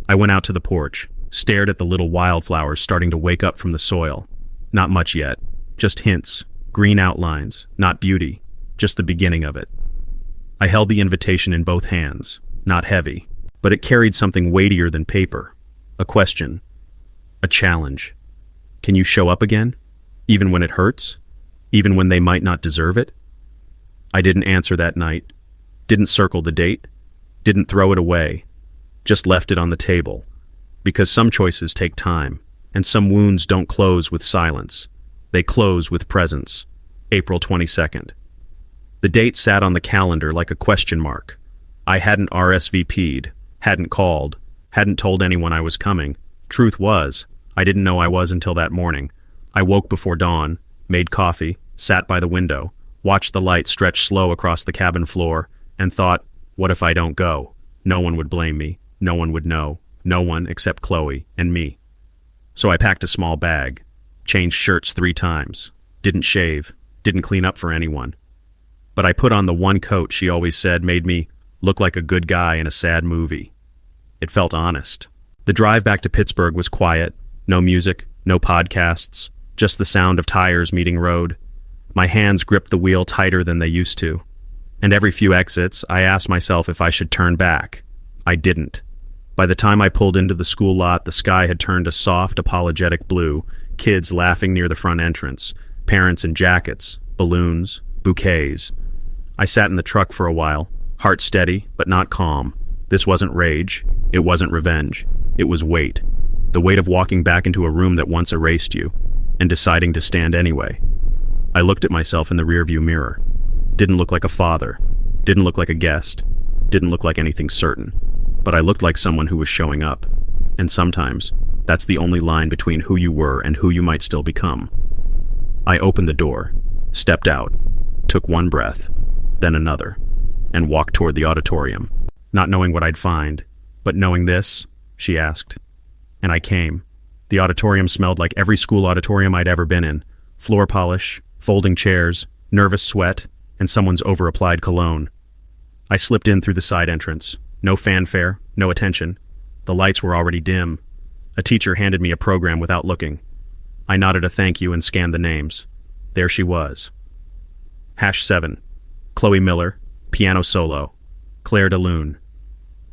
I went out to the porch, stared at the little wildflowers starting to wake up from the soil. Not much yet, just hints, green outlines, not beauty, just the beginning of it. I held the invitation in both hands, not heavy, but it carried something weightier than paper. A question. A challenge. Can you show up again? Even when it hurts? Even when they might not deserve it? I didn't answer that night, didn't circle the date, didn't throw it away, just left it on the table. Because some choices take time, and some wounds don't close with silence. They close with presence. April 22nd. The date sat on the calendar like a question mark. I hadn't RSVP'd, hadn't called, hadn't told anyone I was coming. Truth was, I didn't know I was until that morning. I woke before dawn, made coffee, sat by the window, watched the light stretch slow across the cabin floor, and thought, what if I don't go? No one would blame me. No one would know. No one except Chloe and me. So I packed a small bag, changed shirts 3 times, didn't shave, didn't clean up for anyone. But I put on the one coat she always said made me look like a good guy in a sad movie. It felt honest. The drive back to Pittsburgh was quiet, no music, no podcasts, just the sound of tires meeting road. My hands gripped the wheel tighter than they used to. And every few exits, I asked myself if I should turn back. I didn't. By the time I pulled into the school lot, the sky had turned a soft, apologetic blue, kids laughing near the front entrance, parents in jackets, balloons, bouquets. I sat in the truck for a while, heart steady, but not calm. This wasn't rage. It wasn't revenge. It was weight. The weight of walking back into a room that once erased you, and deciding to stand anyway. I looked at myself in the rearview mirror. Didn't look like a father. Didn't look like a guest. Didn't look like anything certain. But I looked like someone who was showing up. And sometimes, that's the only line between who you were and who you might still become. I opened the door, stepped out, took one breath, then another, and walked toward the auditorium, not knowing what I'd find, but knowing this, she asked. And I came. The auditorium smelled like every school auditorium I'd ever been in. Floor polish, folding chairs, nervous sweat, and someone's over-applied cologne. I slipped in through the side entrance. No fanfare, no attention. The lights were already dim. A teacher handed me a program without looking. I nodded a thank you and scanned the names. There she was. #7. Chloe Miller, piano solo. Claire de Lune.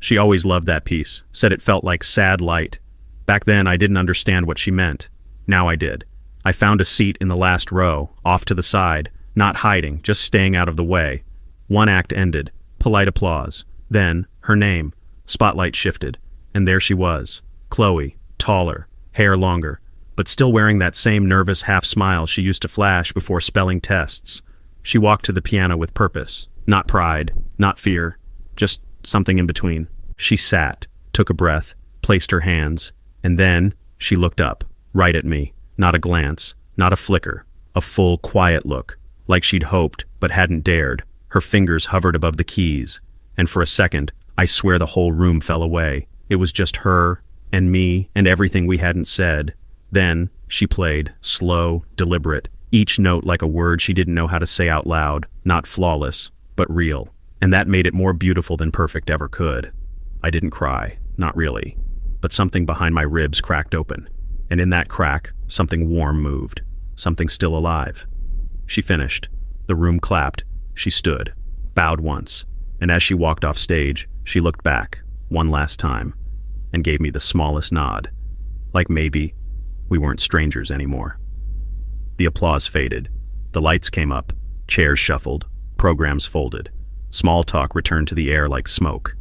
She always loved that piece, said it felt like sad light. Back then I didn't understand what she meant. Now I did. I found a seat in the last row, off to the side, not hiding, just staying out of the way. One act ended. Polite applause. Then, her name. Spotlight shifted. And there she was. Chloe, taller, hair longer, but still wearing that same nervous half-smile she used to flash before spelling tests. She walked to the piano with purpose. Not pride, not fear, just something in between. She sat, took a breath, placed her hands, and then she looked up, right at me. Not a glance, not a flicker, a full, quiet look, like she'd hoped but hadn't dared. Her fingers hovered above the keys, and for a second, I swear the whole room fell away. It was just her and me and everything we hadn't said. Then she played, slow, deliberate, each note like a word she didn't know how to say out loud, not flawless, but real. And that made it more beautiful than perfect ever could. I didn't cry, not really, but something behind my ribs cracked open. And in that crack, something warm moved, something still alive. She finished. The room clapped. She stood, bowed once, and as she walked off stage, she looked back, one last time, and gave me the smallest nod, like maybe we weren't strangers anymore. The applause faded. The lights came up, chairs shuffled, programs folded. Small talk returned to the air like smoke.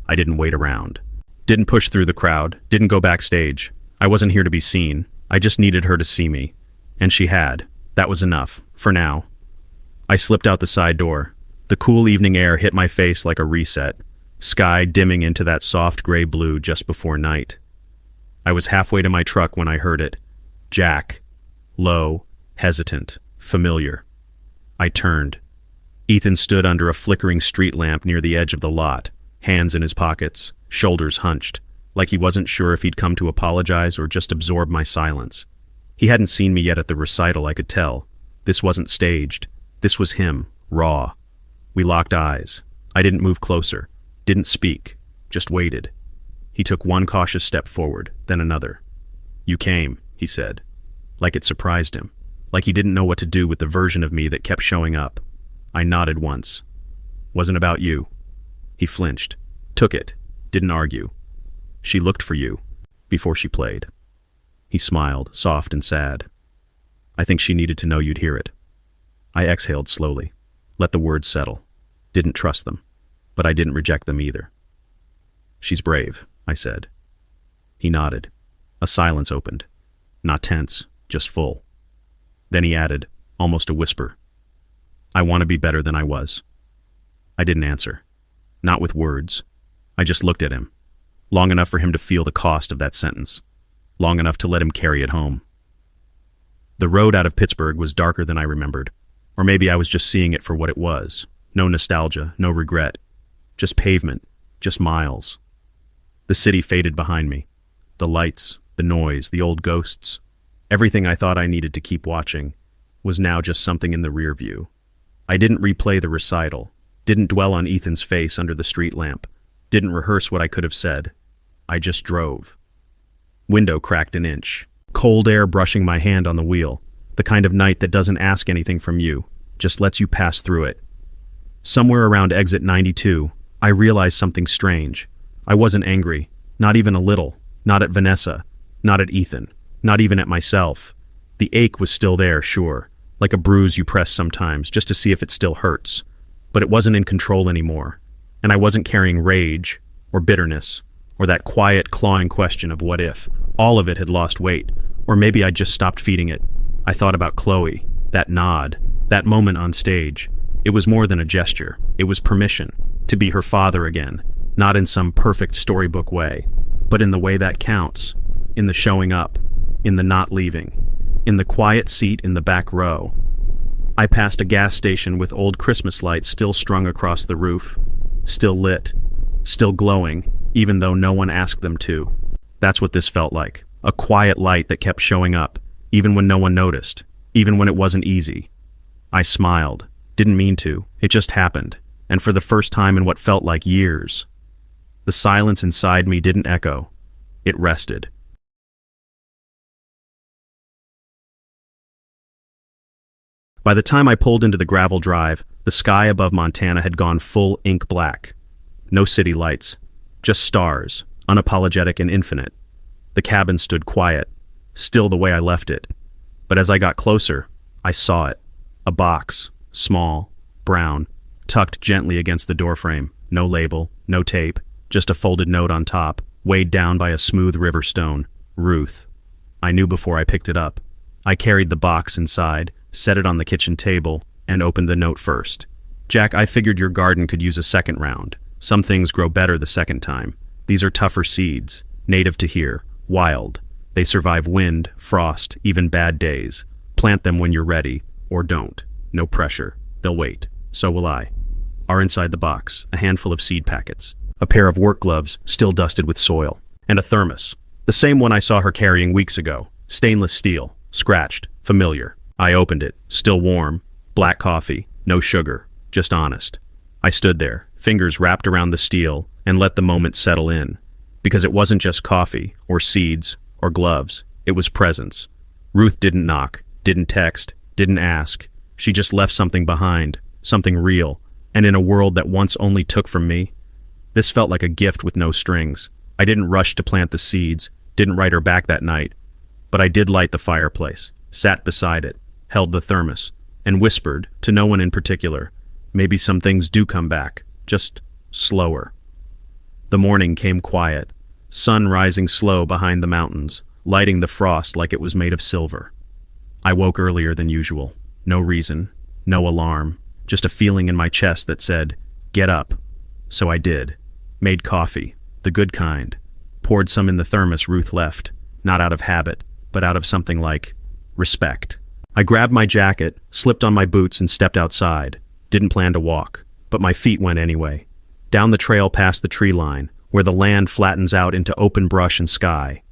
I didn't wait around. Didn't push through the crowd, didn't go backstage. I wasn't here to be seen. I just needed her to see me. And she had. That was enough, for now. I slipped out the side door. The cool evening air hit my face like a reset, sky dimming into that soft gray blue just before night. I was halfway to my truck when I heard it. Jack. Low, hesitant, familiar. I turned. Ethan stood under a flickering street lamp near the edge of the lot, hands in his pockets, shoulders hunched, like he wasn't sure if he'd come to apologize or just absorb my silence. He hadn't seen me yet at the recital, I could tell. This wasn't staged. This was him, raw. We locked eyes. I didn't move closer, didn't speak, just waited. He took one cautious step forward, then another. "You came," he said, like it surprised him, like he didn't know what to do with the version of me that kept showing up. I nodded once. "Wasn't about you." He flinched, took it, didn't argue. "She looked for you, before she played." He smiled, soft and sad. "I think she needed to know you'd hear it." I exhaled slowly, let the words settle. Didn't trust them, but I didn't reject them either. "She's brave," I said. He nodded. A silence opened. Not tense, just full. Then he added, almost a whisper, "I want to be better than I was." I didn't answer. Not with words. I just looked at him, long enough for him to feel the cost of that sentence, long enough to let him carry it home. The road out of Pittsburgh was darker than I remembered, or maybe I was just seeing it for what it was. No nostalgia, no regret. Just pavement, just miles. The city faded behind me. The lights, the noise, the old ghosts. Everything I thought I needed to keep watching was now just something in the rear view. I didn't replay the recital, didn't dwell on Ethan's face under the street lamp, didn't rehearse what I could have said. I just drove. Window cracked an inch. Cold air brushing my hand on the wheel. The kind of night that doesn't ask anything from you, just lets you pass through it. Somewhere around exit 92, I realized something strange. I wasn't angry, not even a little, not at Vanessa, not at Ethan, not even at myself. The ache was still there, sure, like a bruise you press sometimes, just to see if it still hurts. But it wasn't in control anymore, and I wasn't carrying rage, or bitterness, or that quiet, clawing question of what if. All of it had lost weight, or maybe I'd just stopped feeding it. I thought about Chloe, that nod, that moment on stage. It was more than a gesture. It was permission to be her father again, not in some perfect storybook way, but in the way that counts, in the showing up, in the not leaving, in the quiet seat in the back row. I passed a gas station with old Christmas lights still strung across the roof, still lit, still glowing, even though no one asked them to. That's what this felt like, a quiet light that kept showing up, even when no one noticed, even when it wasn't easy. I smiled. Didn't mean to. It just happened, and for the first time in what felt like years. The silence inside me didn't echo. It rested. By the time I pulled into the gravel drive, the sky above Montana had gone full ink black. No city lights, just stars, unapologetic and infinite. The cabin stood quiet, still the way I left it. But as I got closer, I saw it. A box, small, brown, tucked gently against the doorframe. No label, no tape, just a folded note on top, weighed down by a smooth river stone. Ruth. I knew before I picked it up. I carried the box inside, set it on the kitchen table, and opened the note first. "Jack, I figured your garden could use a second round. Some things grow better the second time. These are tougher seeds, native to here, wild. They survive wind, frost, even bad days. Plant them when you're ready, or don't. No pressure. They'll wait. So will I." Are inside the box, a handful of seed packets, a pair of work gloves still dusted with soil, and a thermos. The same one I saw her carrying weeks ago. Stainless steel, scratched, familiar. I opened it, still warm, black coffee, no sugar, just honest. I stood there, fingers wrapped around the steel, and let the moment settle in. Because it wasn't just coffee, or seeds, or gloves. It was presence. Ruth didn't knock, didn't text, didn't ask. She just left something behind, something real, and in a world that once only took from me. This felt like a gift with no strings. I didn't rush to plant the seeds, didn't write her back that night, but I did light the fireplace, sat beside it, held the thermos, and whispered, to no one in particular, maybe some things do come back, just slower. The morning came quiet, sun rising slow behind the mountains, lighting the frost like it was made of silver. I woke earlier than usual. No reason, no alarm, just a feeling in my chest that said, "Get up." So I did. Made coffee, the good kind. Poured some in the thermos Ruth left, not out of habit, but out of something like respect. I grabbed my jacket, slipped on my boots, and stepped outside. Didn't plan to walk, but my feet went anyway. Down the trail past the tree line, where the land flattens out into open brush and sky.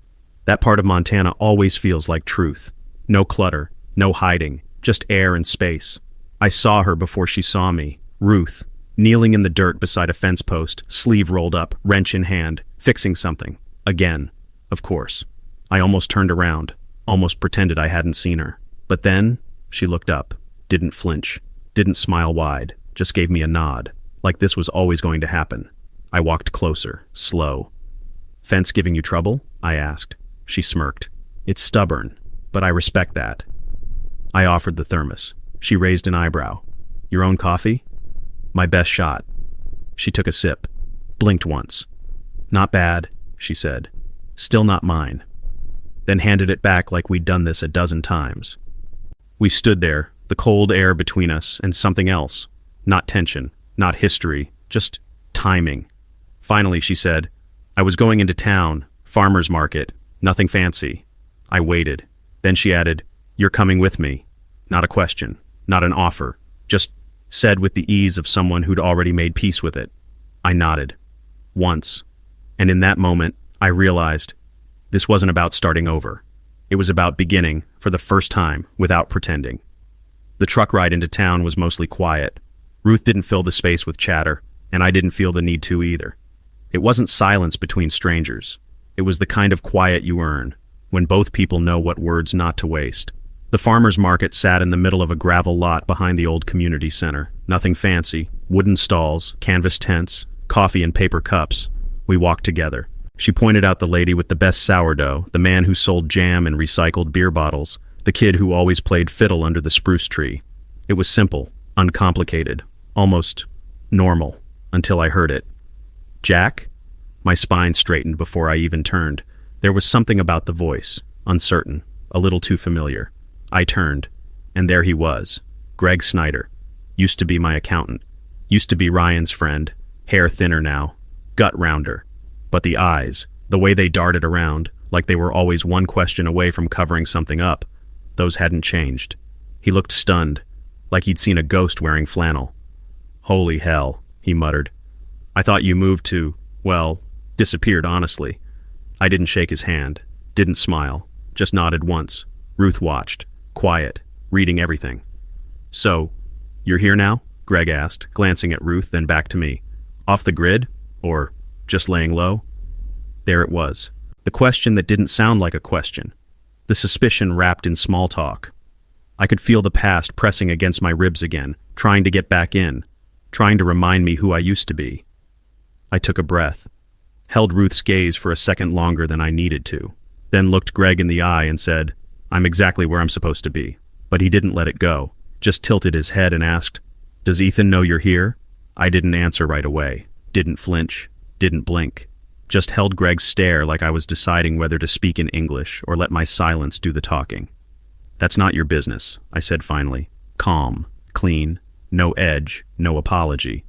That part of Montana always feels like truth. No clutter, no hiding, just air and space. I saw her before she saw me. Ruth, kneeling in the dirt beside a fence post, sleeve rolled up, wrench in hand, fixing something. Again. Of course. I almost turned around, almost pretended I hadn't seen her. But then, she looked up, didn't flinch, didn't smile wide, just gave me a nod, like this was always going to happen. I walked closer, slow. "Fence giving you trouble?" I asked. She smirked. "It's stubborn, but I respect that." I offered the thermos. She raised an eyebrow. "Your own coffee?" "My best shot." She took a sip, blinked once. "Not bad," she said. "Still not mine." Then handed it back like we'd done this a dozen times. We stood there, the cold air between us, and something else. Not tension, not history, just timing. Finally, she said, "I was going into town, farmer's market, nothing fancy." I waited. Then she added, "You're coming with me." Not a question, not an offer, just said with the ease of someone who'd already made peace with it. I nodded. Once. And in that moment, I realized this wasn't about starting over. It was about beginning, for the first time, without pretending. The truck ride into town was mostly quiet. Ruth didn't fill the space with chatter, and I didn't feel the need to either. It wasn't silence between strangers. It was the kind of quiet you earn, when both people know what words not to waste. The farmer's market sat in the middle of a gravel lot behind the old community center. Nothing fancy, wooden stalls, canvas tents, coffee in paper cups. We walked together. She pointed out the lady with the best sourdough, the man who sold jam and recycled beer bottles, the kid who always played fiddle under the spruce tree. It was simple, uncomplicated, almost normal, until I heard it. "Jack?" My spine straightened before I even turned. There was something about the voice, uncertain, a little too familiar. I turned, and there he was, Greg Snyder. Used to be my accountant. Used to be Ryan's friend. Hair thinner now. Gut rounder. But the eyes, the way they darted around, like they were always one question away from covering something up, those hadn't changed. He looked stunned, like he'd seen a ghost wearing flannel. "Holy hell," he muttered. "I thought you moved to, well, disappeared, honestly." I didn't shake his hand, didn't smile, just nodded once. Ruth watched, quiet, reading everything. "So, you're here now?" Greg asked, glancing at Ruth, then back to me. "Off the grid? Or just laying low?" There it was. The question that didn't sound like a question. The suspicion wrapped in small talk. I could feel the past pressing against my ribs again, trying to get back in, trying to remind me who I used to be. I took a breath, held Ruth's gaze for a second longer than I needed to, then looked Greg in the eye and said, "I'm exactly where I'm supposed to be." But he didn't let it go, just tilted his head and asked, "Does Ethan know you're here?" I didn't answer right away, didn't flinch, didn't blink, just held Greg's stare like I was deciding whether to speak in English or let my silence do the talking. "That's not your business," I said finally, calm, clean, no edge, no apology.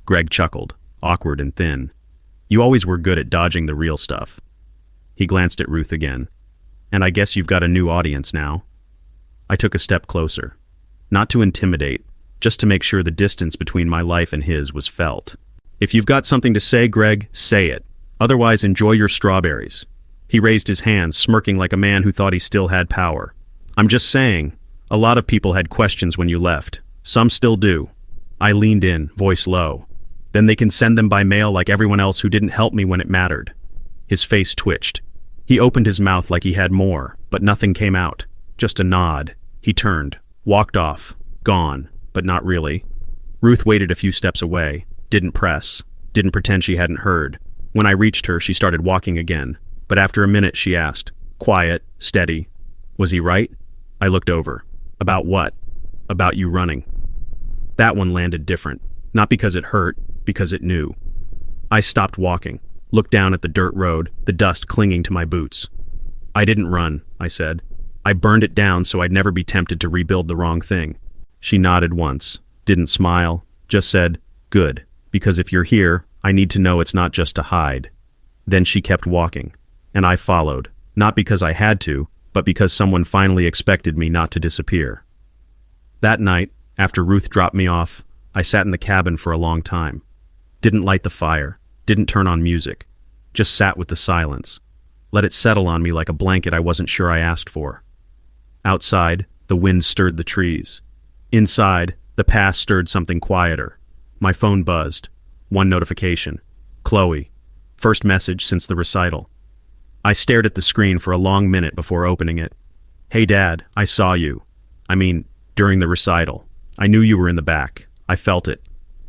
Greg chuckled, awkward and thin. "You always were good at dodging the real stuff." He glanced at Ruth again. "And I guess you've got a new audience now." I took a step closer. Not to intimidate, just to make sure the distance between my life and his was felt. "If you've got something to say, Greg, say it. Otherwise, enjoy your strawberries." He raised his hands, smirking like a man who thought he still had power. "I'm just saying, a lot of people had questions when you left. Some still do." I leaned in, voice low. "Then they can send them by mail like everyone else who didn't help me when it mattered." His face twitched. He opened his mouth like he had more, but nothing came out. Just a nod. He turned, walked off, gone, but not really. Ruth waited a few steps away, didn't press, didn't pretend she hadn't heard. When I reached her, she started walking again, but after a minute she asked, quiet, steady, "Was he right?" I looked over. "About what?" "About you running." That one landed different, not because it hurt, because it knew. I stopped walking, looked down at the dirt road, the dust clinging to my boots. "I didn't run," I said. "I burned it down so I'd never be tempted to rebuild the wrong thing." She nodded once, didn't smile, just said, "Good, because if you're here, I need to know it's not just to hide." Then she kept walking, and I followed, not because I had to, but because someone finally expected me not to disappear. That night, after Ruth dropped me off, I sat in the cabin for a long time. Didn't light the fire, didn't turn on music, just sat with the silence. Let it settle on me like a blanket I wasn't sure I asked for. Outside, the wind stirred the trees. Inside, the past stirred something quieter. My phone buzzed. One notification. Chloe. First message since the recital. I stared at the screen for a long minute before opening it. Hey Dad, I saw you. I mean, during the recital. I knew you were in the back. I felt it.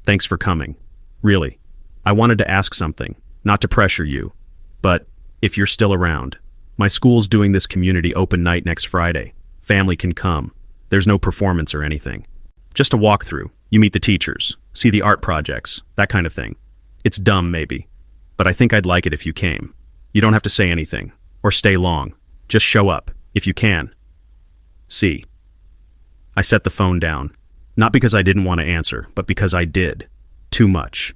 Thanks for coming. Really. I wanted to ask something, not to pressure you, but if you're still around. My school's doing this community open night next Friday. Family can come. There's no performance or anything. Just a walkthrough. You meet the teachers, see the art projects, that kind of thing. It's dumb, maybe, but I think I'd like it if you came. You don't have to say anything, or stay long. Just show up, if you can. See. I set the phone down, not because I didn't want to answer, but because I did. Too much.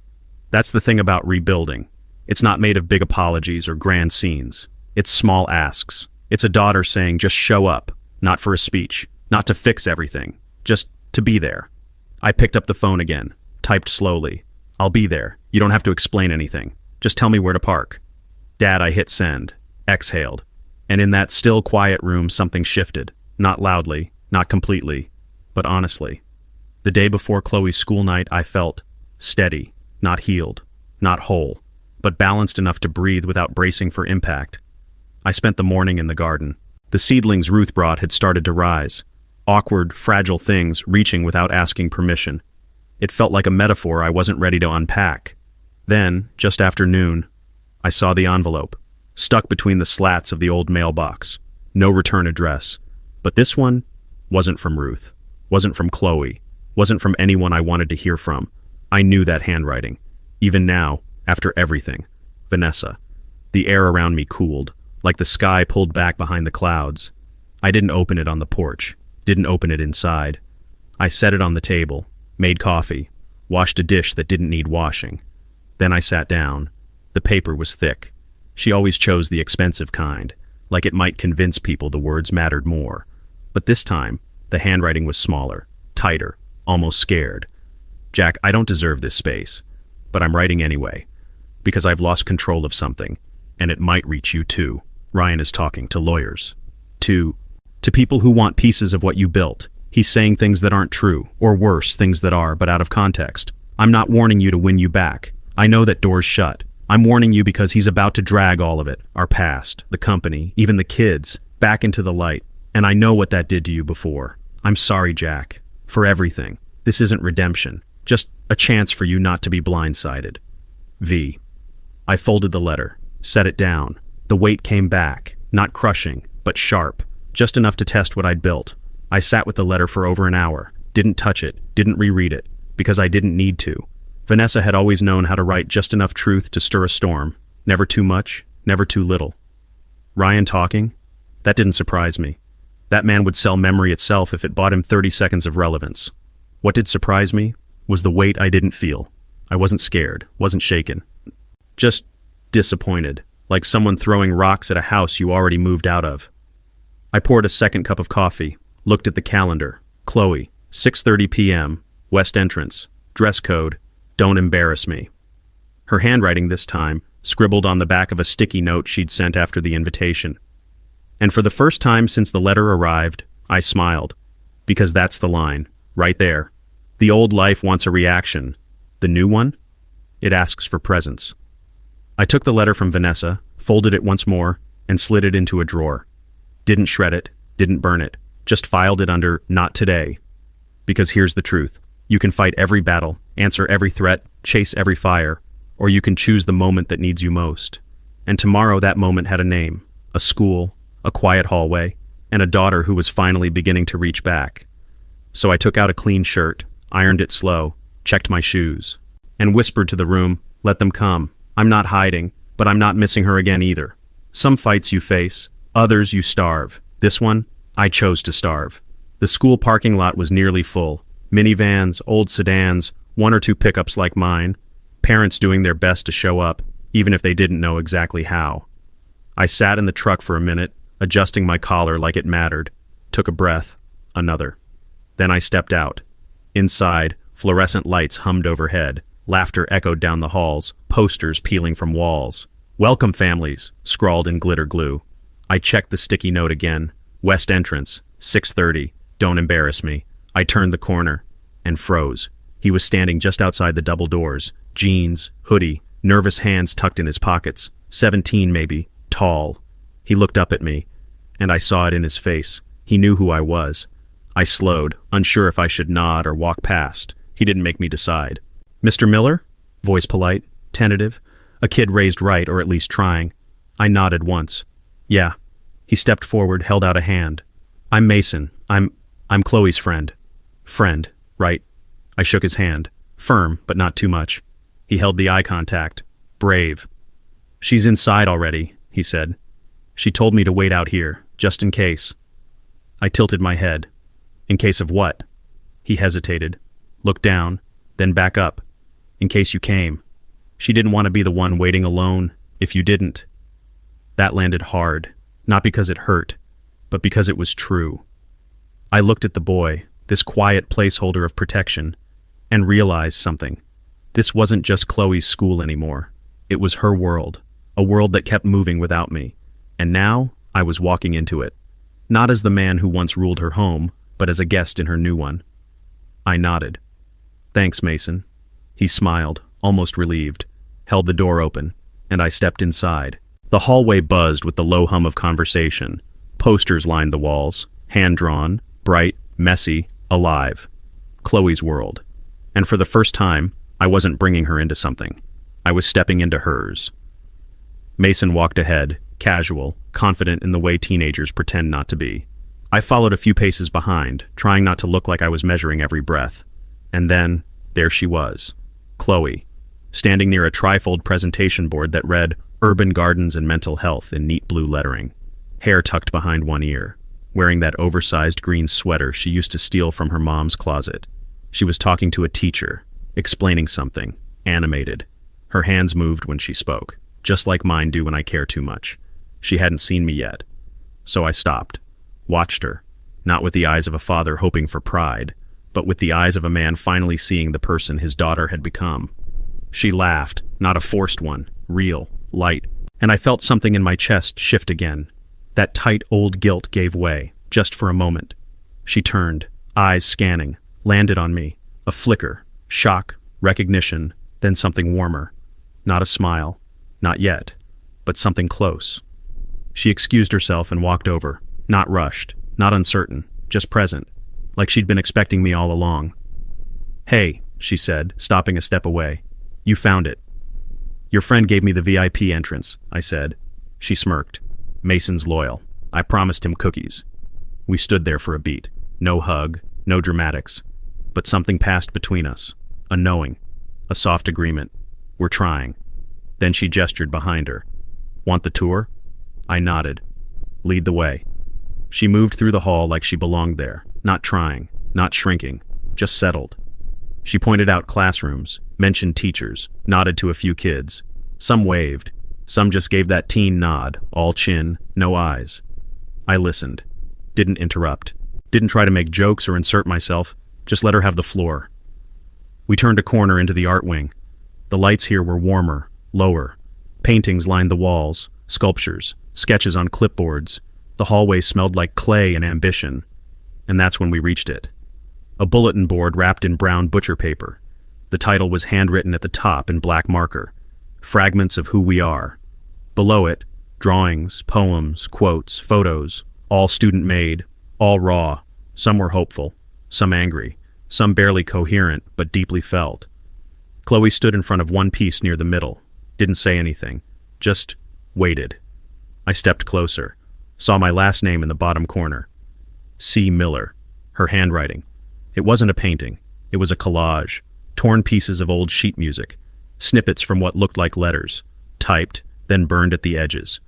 That's the thing about rebuilding. It's not made of big apologies or grand scenes. It's small asks. It's a daughter saying, just show up, not for a speech, not to fix everything, just to be there. I picked up the phone again, typed slowly. I'll be there. You don't have to explain anything. Just tell me where to park. Dad, I hit send, exhaled. And in that still quiet room, something shifted. Not loudly, not completely, but honestly. The day before Chloe's school night, I felt steady, not healed, not whole, but balanced enough to breathe without bracing for impact. I spent the morning in the garden. The seedlings Ruth brought had started to rise. Awkward, fragile things reaching without asking permission. It felt like a metaphor I wasn't ready to unpack. Then, just after noon, I saw the envelope, stuck between the slats of the old mailbox. No return address. But this one wasn't from Ruth, wasn't from Chloe, wasn't from anyone I wanted to hear from. I knew that handwriting. Even now, after everything. Vanessa. The air around me cooled, like the sky pulled back behind the clouds. I didn't open it on the porch, didn't open it inside. I set it on the table, made coffee, washed a dish that didn't need washing. Then I sat down. The paper was thick. She always chose the expensive kind, like it might convince people the words mattered more. But this time, the handwriting was smaller, tighter, almost scared. Jack, I don't deserve this space, but I'm writing anyway, because I've lost control of something, and it might reach you too. Ryan is talking to lawyers. To people who want pieces of what you built. He's saying things that aren't true, or worse, things that are, but out of context. I'm not warning you to win you back. I know that door's shut. I'm warning you because he's about to drag all of it, our past, the company, even the kids, back into the light. And I know what that did to you before. I'm sorry, Jack, for everything. This isn't redemption, just a chance for you not to be blindsided. V. I folded the letter, set it down. The weight came back, not crushing, but sharp, just enough to test what I'd built. I sat with the letter for over an hour, didn't touch it, didn't reread it, because I didn't need to. Vanessa had always known how to write just enough truth to stir a storm. Never too much, never too little. Ryan talking? That didn't surprise me. That man would sell memory itself if it bought him 30 seconds of relevance. What did surprise me was the weight I didn't feel. I wasn't scared, wasn't shaken. Just disappointed, like someone throwing rocks at a house you already moved out of. I poured a second cup of coffee, looked at the calendar. Chloe, 6:30 p.m., West Entrance, dress code, don't embarrass me. Her handwriting this time, scribbled on the back of a sticky note she'd sent after the invitation. And for the first time since the letter arrived, I smiled. Because that's the line, right there. The old life wants a reaction. The new one? It asks for presence. I took the letter from Vanessa, folded it once more, and slid it into a drawer. Didn't shred it, didn't burn it, just filed it under not today. Because here's the truth. You can fight every battle, answer every threat, chase every fire, or you can choose the moment that needs you most. And tomorrow that moment had a name, a school, a quiet hallway, and a daughter who was finally beginning to reach back. So I took out a clean shirt, ironed it slow, checked my shoes, and whispered to the room, let them come. I'm not hiding, but I'm not missing her again either. Some fights you face, others you starve. This one, I chose to starve. The school parking lot was nearly full. Minivans, old sedans, one or two pickups like mine. Parents doing their best to show up, even if they didn't know exactly how. I sat in the truck for a minute, adjusting my collar like it mattered. Took a breath, another. Then I stepped out. Inside, fluorescent lights hummed overhead. Laughter echoed down the halls, posters peeling from walls. Welcome families, scrawled in glitter glue. I checked the sticky note again. West Entrance, 6:30, don't embarrass me. I turned the corner and froze. He was standing just outside the double doors, jeans, hoodie, nervous hands tucked in his pockets, 17 maybe, tall. He looked up at me, and I saw it in his face. He knew who I was. I slowed, unsure if I should nod or walk past. He didn't make me decide. "Mr. Miller?" Voice polite, tentative. A kid raised right, or at least trying. I nodded once. "Yeah." He stepped forward, held out a hand. "I'm Mason. I'm Chloe's friend." "Friend, right." I shook his hand. Firm, but not too much. He held the eye contact. Brave. "She's inside already," he said. "She told me to wait out here, just in case." I tilted my head. "In case of what?" He hesitated, looked down, then back up. "In case you came. She didn't want to be the one waiting alone, if you didn't." That landed hard, not because it hurt, but because it was true. I looked at the boy, this quiet placeholder of protection, and realized something. This wasn't just Chloe's school anymore. It was her world, a world that kept moving without me. And now I was walking into it. Not as the man who once ruled her home, but as a guest in her new one. I nodded. "Thanks, Mason." He smiled, almost relieved, held the door open, and I stepped inside. The hallway buzzed with the low hum of conversation. Posters lined the walls, hand-drawn, bright, messy, alive. Chloe's world. And for the first time, I wasn't bringing her into something. I was stepping into hers. Mason walked ahead, casual, confident in the way teenagers pretend not to be. I followed a few paces behind, trying not to look like I was measuring every breath. And then, there she was, Chloe, standing near a trifold presentation board that read Urban Gardens and Mental Health in neat blue lettering, hair tucked behind one ear, wearing that oversized green sweater she used to steal from her mom's closet. She was talking to a teacher, explaining something, animated. Her hands moved when she spoke, just like mine do when I care too much. She hadn't seen me yet. So I stopped, watched her, not with the eyes of a father hoping for pride, but with the eyes of a man finally seeing the person his daughter had become. She laughed, not a forced one, real, light, and I felt something in my chest shift again. That tight old guilt gave way, just for a moment. She turned, eyes scanning, landed on me, a flicker, shock, recognition, then something warmer. Not a smile, not yet, but something close. She excused herself and walked over, not rushed, not uncertain, just present, like she'd been expecting me all along. "Hey," she said, stopping a step away. "You found it." "Your friend gave me the VIP entrance," I said. She smirked. "Mason's loyal. I promised him cookies." We stood there for a beat. No hug, no dramatics. But something passed between us. A knowing. A soft agreement. We're trying. Then she gestured behind her. "Want the tour?" I nodded. "Lead the way." She moved through the hall like she belonged there, not trying, not shrinking, just settled. She pointed out classrooms, mentioned teachers, nodded to a few kids. Some waved. Some just gave that teen nod, all chin, no eyes. I listened. Didn't interrupt. Didn't try to make jokes or insert myself. Just let her have the floor. We turned a corner into the art wing. The lights here were warmer, lower. Paintings lined the walls, sculptures, sketches on clipboards. The hallway smelled like clay and ambition. And that's when we reached it. A bulletin board wrapped in brown butcher paper. The title was handwritten at the top in black marker. Fragments of Who We Are. Below it, drawings, poems, quotes, photos, all student-made, all raw. Some were hopeful, some angry, some barely coherent but deeply felt. Chloe stood in front of one piece near the middle, didn't say anything, just waited. I stepped closer, saw my last name in the bottom corner. C. Miller, her handwriting. It wasn't a painting, it was a collage, torn pieces of old sheet music, snippets from what looked like letters, typed, then burned at the edges.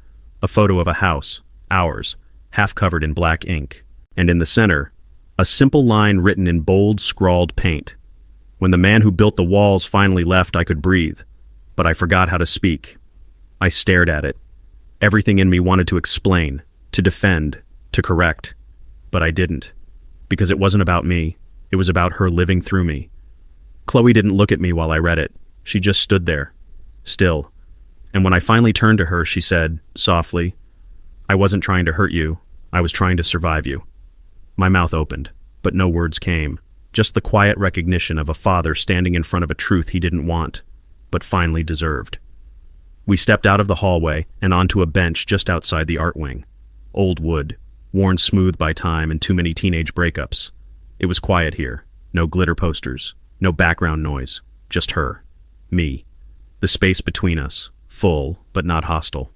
A photo of a house, ours, half covered in black ink. And in the center, a simple line written in bold, scrawled paint. When the man who built the walls finally left, I could breathe, but I forgot how to speak. I stared at it. Everything in me wanted to explain, to defend, to correct, but I didn't, because it wasn't about me. It was about her living through me. Chloe didn't look at me while I read it. She just stood there, still. And when I finally turned to her, she said, softly, "I wasn't trying to hurt you. I was trying to survive you." My mouth opened, but no words came. just the quiet recognition of a father standing in front of a truth he didn't want, but finally deserved. We stepped out of the hallway and onto a bench just outside the art wing. Old wood, worn smooth by time and too many teenage breakups. It was quiet here. No glitter posters, no background noise, just her, me. The space between us, full but not hostile.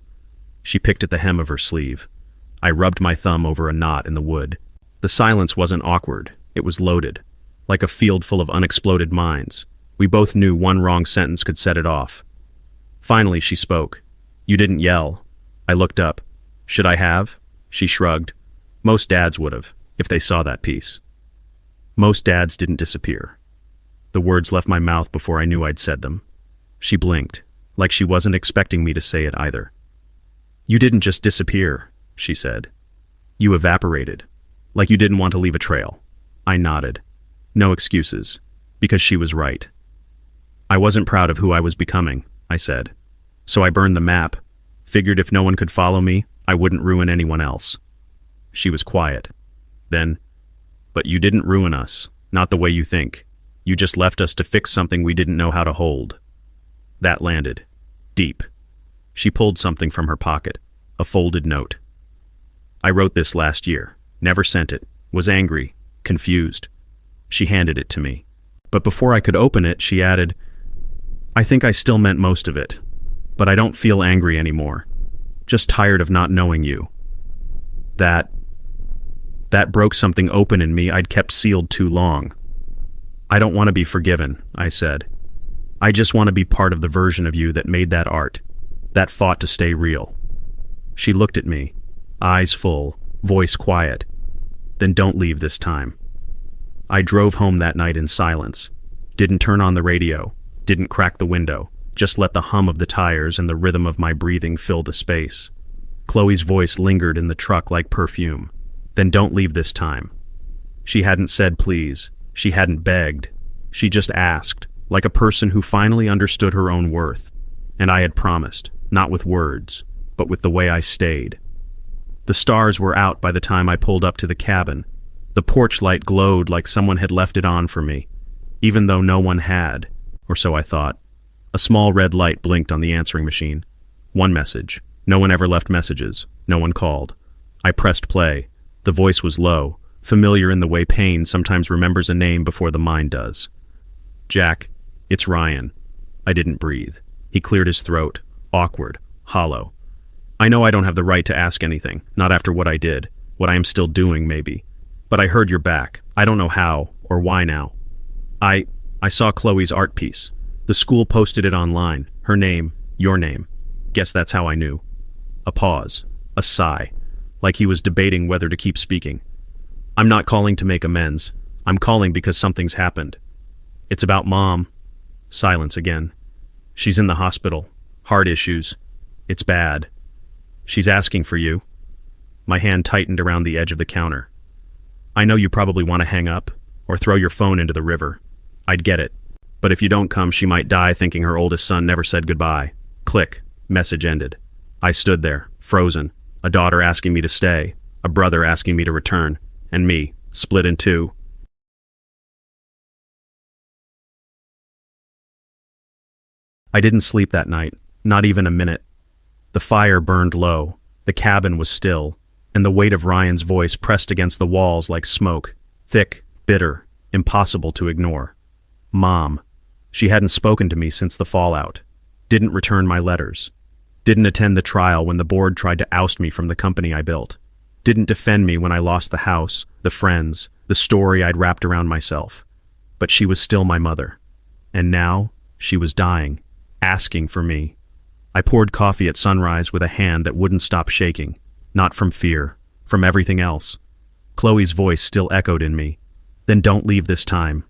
She picked at the hem of her sleeve. I rubbed my thumb over a knot in the wood. The silence wasn't awkward, it was loaded, like a field full of unexploded mines. We both knew one wrong sentence could set it off. Finally, she spoke. "You didn't yell." I looked up. "Should I have?" She shrugged. "Most dads would have, if they saw that piece." Most dads didn't disappear. The words left my mouth before I knew I'd said them. She blinked, like she wasn't expecting me to say it either. "You didn't just disappear," she said. "You evaporated, like you didn't want to leave a trail." I nodded. No excuses, because she was right. "I wasn't proud of who I was becoming," I said. "So I burned the map, figured if no one could follow me, I wouldn't ruin anyone else." She was quiet. Then, "But you didn't ruin us, not the way you think. You just left us to fix something we didn't know how to hold." That landed. Deep. She pulled something from her pocket, a folded note. "I wrote this last year, never sent it, was angry, confused." She handed it to me. But before I could open it, she added, "I think I still meant most of it, but I don't feel angry anymore. Just tired of not knowing you." That broke something open in me I'd kept sealed too long. "I don't want to be forgiven," I said. "I just want to be part of the version of you that made that art, that fought to stay real." She looked at me, eyes full, voice quiet. "Then don't leave this time." I drove home that night in silence. Didn't turn on the radio, didn't crack the window, just let the hum of the tires and the rhythm of my breathing fill the space. Chloe's voice lingered in the truck like perfume. "Then don't leave this time." She hadn't said please. She hadn't begged. She just asked, like a person who finally understood her own worth. And I had promised, not with words, but with the way I stayed. The stars were out by the time I pulled up to the cabin. The porch light glowed like someone had left it on for me, even though no one had, or so I thought. A small red light blinked on the answering machine. One message. No one ever left messages. No one called. I pressed play. The voice was low, familiar in the way pain sometimes remembers a name before the mind does. "Jack, it's Ryan." I didn't breathe. He cleared his throat, awkward, hollow. "I know I don't have the right to ask anything, not after what I did, what I am still doing maybe. But I heard you're back. I don't know how, or why now. I saw Chloe's art piece. The school posted it online. Her name, your name. Guess that's how I knew." A pause, a sigh, like he was debating whether to keep speaking. "I'm not calling to make amends. I'm calling because something's happened. It's about Mom." Silence again. "She's in the hospital. Heart issues. It's bad. She's asking for you." My hand tightened around the edge of the counter. "I know you probably want to hang up, or throw your phone into the river. I'd get it. But if you don't come, she might die thinking her oldest son never said goodbye." Click. Message ended. I stood there, frozen. A daughter asking me to stay, a brother asking me to return, and me, split in two. I didn't sleep that night, not even a minute. The fire burned low, the cabin was still, and the weight of Ryan's voice pressed against the walls like smoke, thick, bitter, impossible to ignore. Mom. She hadn't spoken to me since the fallout. Didn't return my letters. Didn't attend the trial when the board tried to oust me from the company I built. Didn't defend me when I lost the house, the friends, the story I'd wrapped around myself. But she was still my mother. And now, she was dying, asking for me. I poured coffee at sunrise with a hand that wouldn't stop shaking. Not from fear, from everything else. Chloe's voice still echoed in me. "Then don't leave this time."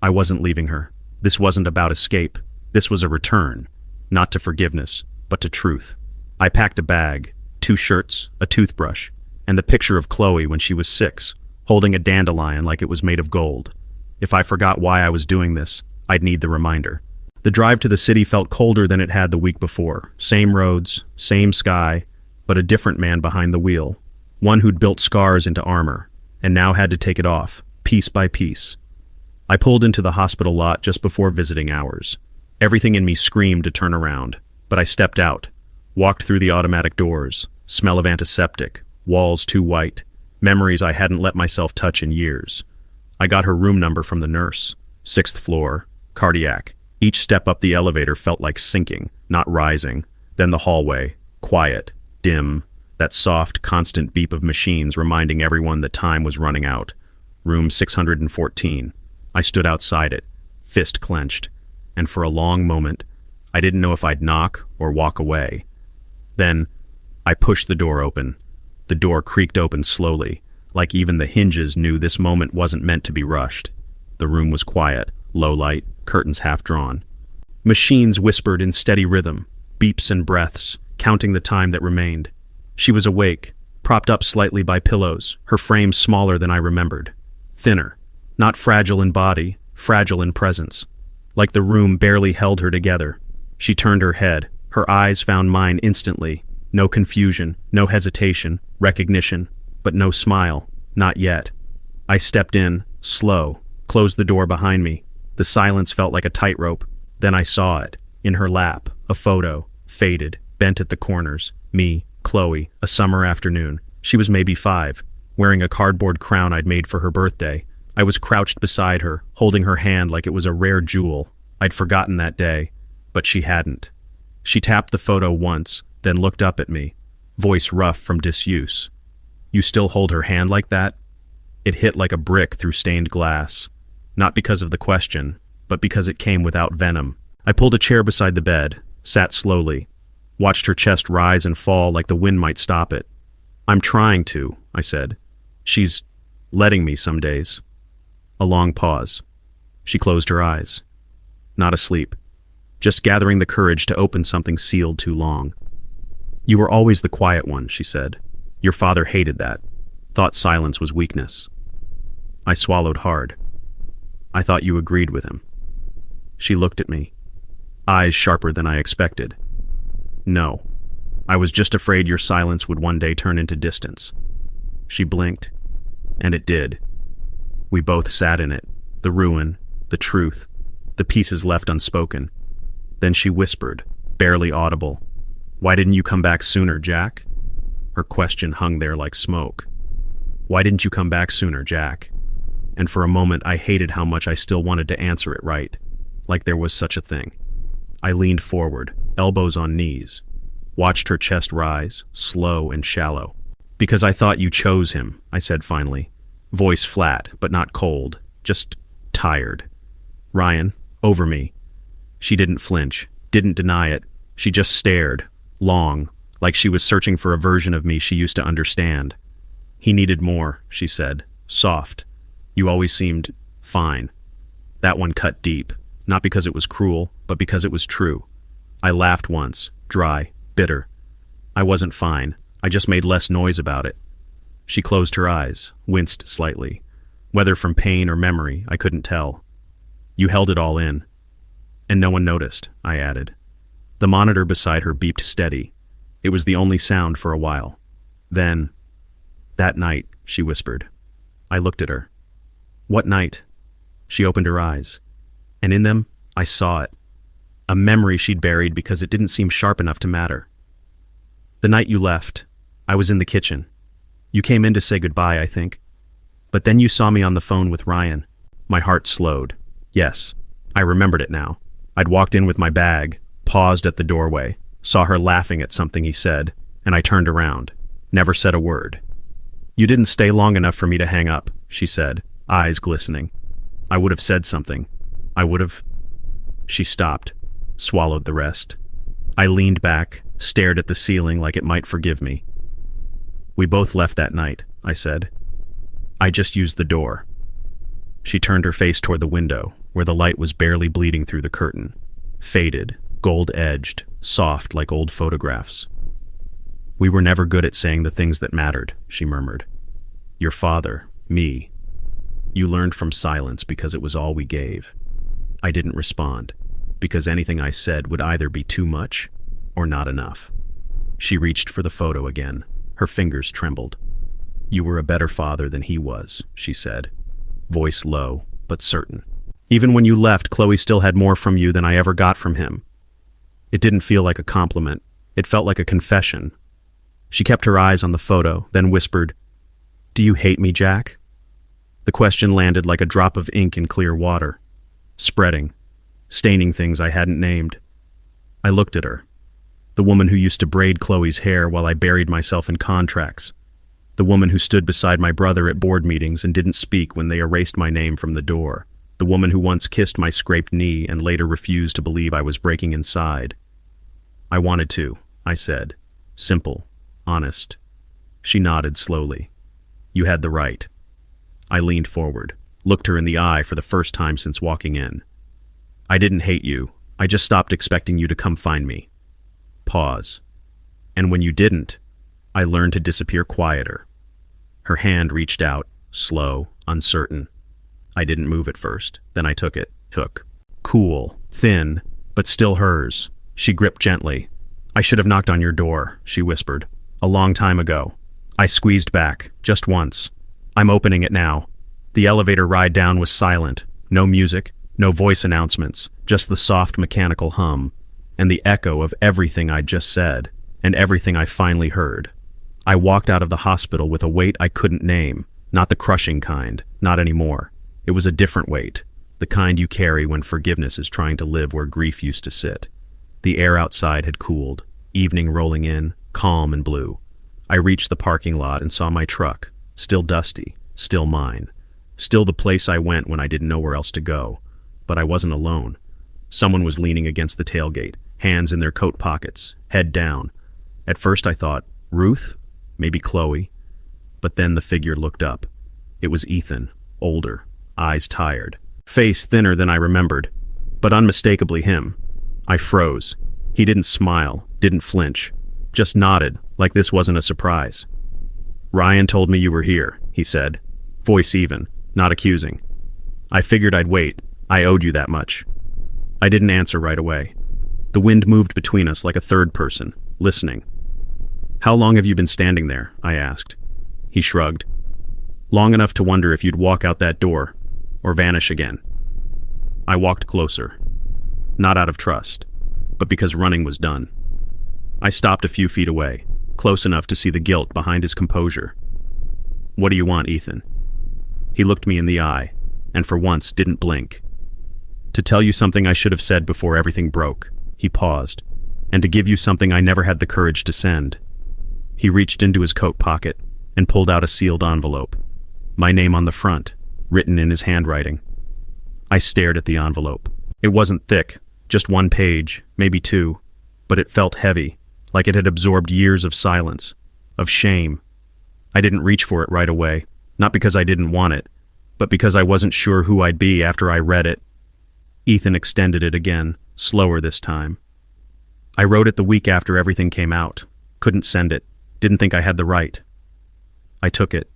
I wasn't leaving her. This wasn't about escape. This was a return. Not to forgiveness, but to truth. I packed a bag, 2 shirts, a toothbrush, and the picture of Chloe when she was 6, holding a dandelion like it was made of gold. If I forgot why I was doing this, I'd need the reminder. The drive to the city felt colder than it had the week before. Same roads, same sky, but a different man behind the wheel. One who'd built scars into armor, and now had to take it off, piece by piece. I pulled into the hospital lot just before visiting hours. Everything in me screamed to turn around, but I stepped out, walked through the automatic doors, smell of antiseptic, walls too white, memories I hadn't let myself touch in years. I got her room number from the nurse. 6th floor, cardiac. Each step up the elevator felt like sinking, not rising. Then the hallway, quiet, dim, that soft, constant beep of machines reminding everyone that time was running out. Room 614. I stood outside it, fist clenched, and for a long moment, I didn't know if I'd knock or walk away. Then, I pushed the door open. The door creaked open slowly, like even the hinges knew this moment wasn't meant to be rushed. The room was quiet, low light, curtains half drawn. Machines whispered in steady rhythm, beeps and breaths, counting the time that remained. She was awake, propped up slightly by pillows, her frame smaller than I remembered. Thinner, not fragile in body, fragile in presence. Like the room barely held her together. She turned her head, her eyes found mine instantly. No confusion, no hesitation, recognition, but no smile, not yet. I stepped in, slow, closed the door behind me. The silence felt like a tightrope. Then I saw it, in her lap, a photo, faded, bent at the corners. Me, Chloe, a summer afternoon. She was maybe 5, wearing a cardboard crown I'd made for her birthday. I was crouched beside her, holding her hand like it was a rare jewel. I'd forgotten that day, but she hadn't. She tapped the photo once, then looked up at me, voice rough from disuse. "You still hold her hand like that?" It hit like a brick through stained glass. Not because of the question, but because it came without venom. I pulled a chair beside the bed, sat slowly, watched her chest rise and fall like the wind might stop it. "I'm trying to," I said. "She's letting me some days." A long pause. She closed her eyes. Not asleep. Just gathering the courage to open something sealed too long. "You were always the quiet one," she said. "Your father hated that. Thought silence was weakness." I swallowed hard. "I thought you agreed with him." She looked at me, eyes sharper than I expected. "No. I was just afraid your silence would one day turn into distance." She blinked, and it did. We both sat in it, the ruin, the truth, the pieces left unspoken. Then she whispered, barely audible, "Why didn't you come back sooner, Jack?" Her question hung there like smoke. Why didn't you come back sooner, Jack? And for a moment I hated how much I still wanted to answer it right, like there was such a thing. I leaned forward, elbows on knees, watched her chest rise, slow and shallow. "Because I thought you chose him," I said finally, voice flat but not cold, just tired. "Ryan, over me." She didn't flinch, didn't deny it. She just stared, long, like she was searching for a version of me she used to understand. "He needed more," she said, soft. "You always seemed fine." That one cut deep, not because it was cruel, but because it was true. I laughed once, dry, bitter. I wasn't fine. I just made less noise about it. She closed her eyes, winced slightly. Whether from pain or memory, I couldn't tell. "You held it all in." "And no one noticed," I added. The monitor beside her beeped steady. It was the only sound for a while. Then, "That night," she whispered. I looked at her. "What night?" She opened her eyes. And in them, I saw it. A memory she'd buried because it didn't seem sharp enough to matter. "The night you left, I was in the kitchen. You came in to say goodbye, I think. But then you saw me on the phone with Ryan." My heart slowed. Yes, I remembered it now. I'd walked in with my bag, paused at the doorway, saw her laughing at something he said, and I turned around. Never said a word. "You didn't stay long enough for me to hang up," she said, eyes glistening. "I would have said something. I would have..." She stopped, swallowed the rest. I leaned back, stared at the ceiling like it might forgive me. "We both left that night," I said. "I just used the door." She turned her face toward the window, where the light was barely bleeding through the curtain. Faded, gold-edged, soft like old photographs. "We were never good at saying the things that mattered," she murmured. "Your father, me. You learned from silence because it was all we gave." I didn't respond, because anything I said would either be too much or not enough. She reached for the photo again. Her fingers trembled. "You were a better father than he was," she said, voice low but certain. Even when you left, Chloe still had more from you than I ever got from him. It didn't feel like a compliment. It felt like a confession. She kept her eyes on the photo, then whispered, "Do you hate me, Jack?" The question landed like a drop of ink in clear water, spreading, staining things I hadn't named. I looked at her. The woman who used to braid Chloe's hair while I buried myself in contracts. The woman who stood beside my brother at board meetings and didn't speak when they erased my name from the door. The woman who once kissed my scraped knee and later refused to believe I was breaking inside. "I wanted to," I said. Simple, honest. She nodded slowly. "You had the right." I leaned forward, looked her in the eye for the first time since walking in. "I didn't hate you. I just stopped expecting you to come find me." Pause. "And when you didn't, I learned to disappear quieter." Her hand reached out, slow, uncertain. I didn't move at first. Then I took it. Cool, thin, but still hers. She gripped gently. "I should have knocked on your door," she whispered. "A long time ago." I squeezed back, just once. "I'm opening it now." The elevator ride down was silent. No music, no voice announcements, just the soft mechanical hum, and the echo of everything I'd just said, and everything I finally heard. I walked out of the hospital with a weight I couldn't name, not the crushing kind, not anymore. It was a different weight, the kind you carry when forgiveness is trying to live where grief used to sit. The air outside had cooled, evening rolling in, calm and blue. I reached the parking lot and saw my truck, still dusty, still mine. Still the place I went when I didn't know where else to go. But I wasn't alone. Someone was leaning against the tailgate, hands in their coat pockets, head down. At first I thought, Ruth? Maybe Chloe? But then the figure looked up. It was Ethan, older, eyes tired, face thinner than I remembered, but unmistakably him. I froze. He didn't smile, didn't flinch, just nodded, like this wasn't a surprise. "Ryan told me you were here," he said, voice even, not accusing. "I figured I'd wait. I owed you that much." I didn't answer right away. The wind moved between us like a third person, listening. "How long have you been standing there?" I asked. He shrugged. "Long enough to wonder if you'd walk out that door, or vanish again." I walked closer. Not out of trust, but because running was done. I stopped a few feet away, close enough to see the guilt behind his composure. "What do you want, Ethan?" He looked me in the eye, and for once didn't blink. "To tell you something I should have said before everything broke." He paused. "And to give you something I never had the courage to send." He reached into his coat pocket and pulled out a sealed envelope. My name on the front, written in his handwriting. I stared at the envelope. It wasn't thick, just one page, maybe two, but it felt heavy, like it had absorbed years of silence, of shame. I didn't reach for it right away, not because I didn't want it, but because I wasn't sure who I'd be after I read it. Ethan extended it again, slower this time. "I wrote it the week after everything came out. Couldn't send it. Didn't think I had the right." I took it.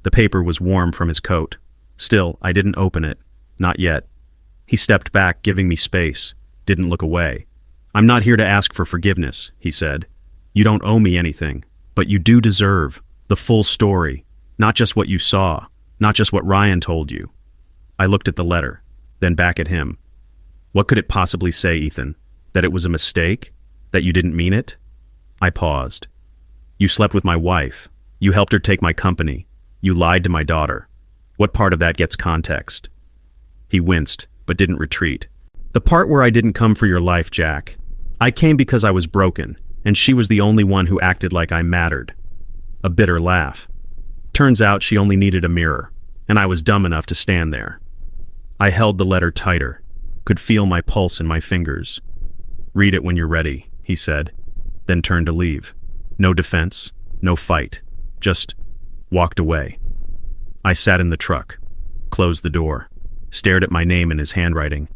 The paper was warm from his coat. Still, I didn't open it. Not yet. He stepped back, giving me space. Didn't look away. "I'm not here to ask for forgiveness," he said. "You don't owe me anything, but you do deserve the full story, not just what you saw, not just what Ryan told you." I looked at the letter, then back at him. "What could it possibly say, Ethan? That it was a mistake? That you didn't mean it?" I paused. "You slept with my wife. You helped her take my company. You lied to my daughter. What part of that gets context?" He winced, but didn't retreat. "The part where I didn't come for your life, Jack. I came because I was broken, and she was the only one who acted like I mattered." A bitter laugh. "Turns out she only needed a mirror, and I was dumb enough to stand there." I held the letter tighter, could feel my pulse in my fingers. "Read it when you're ready," he said, then turned to leave. No defense, no fight, just walked away. I sat in the truck, closed the door, stared at my name in his handwriting.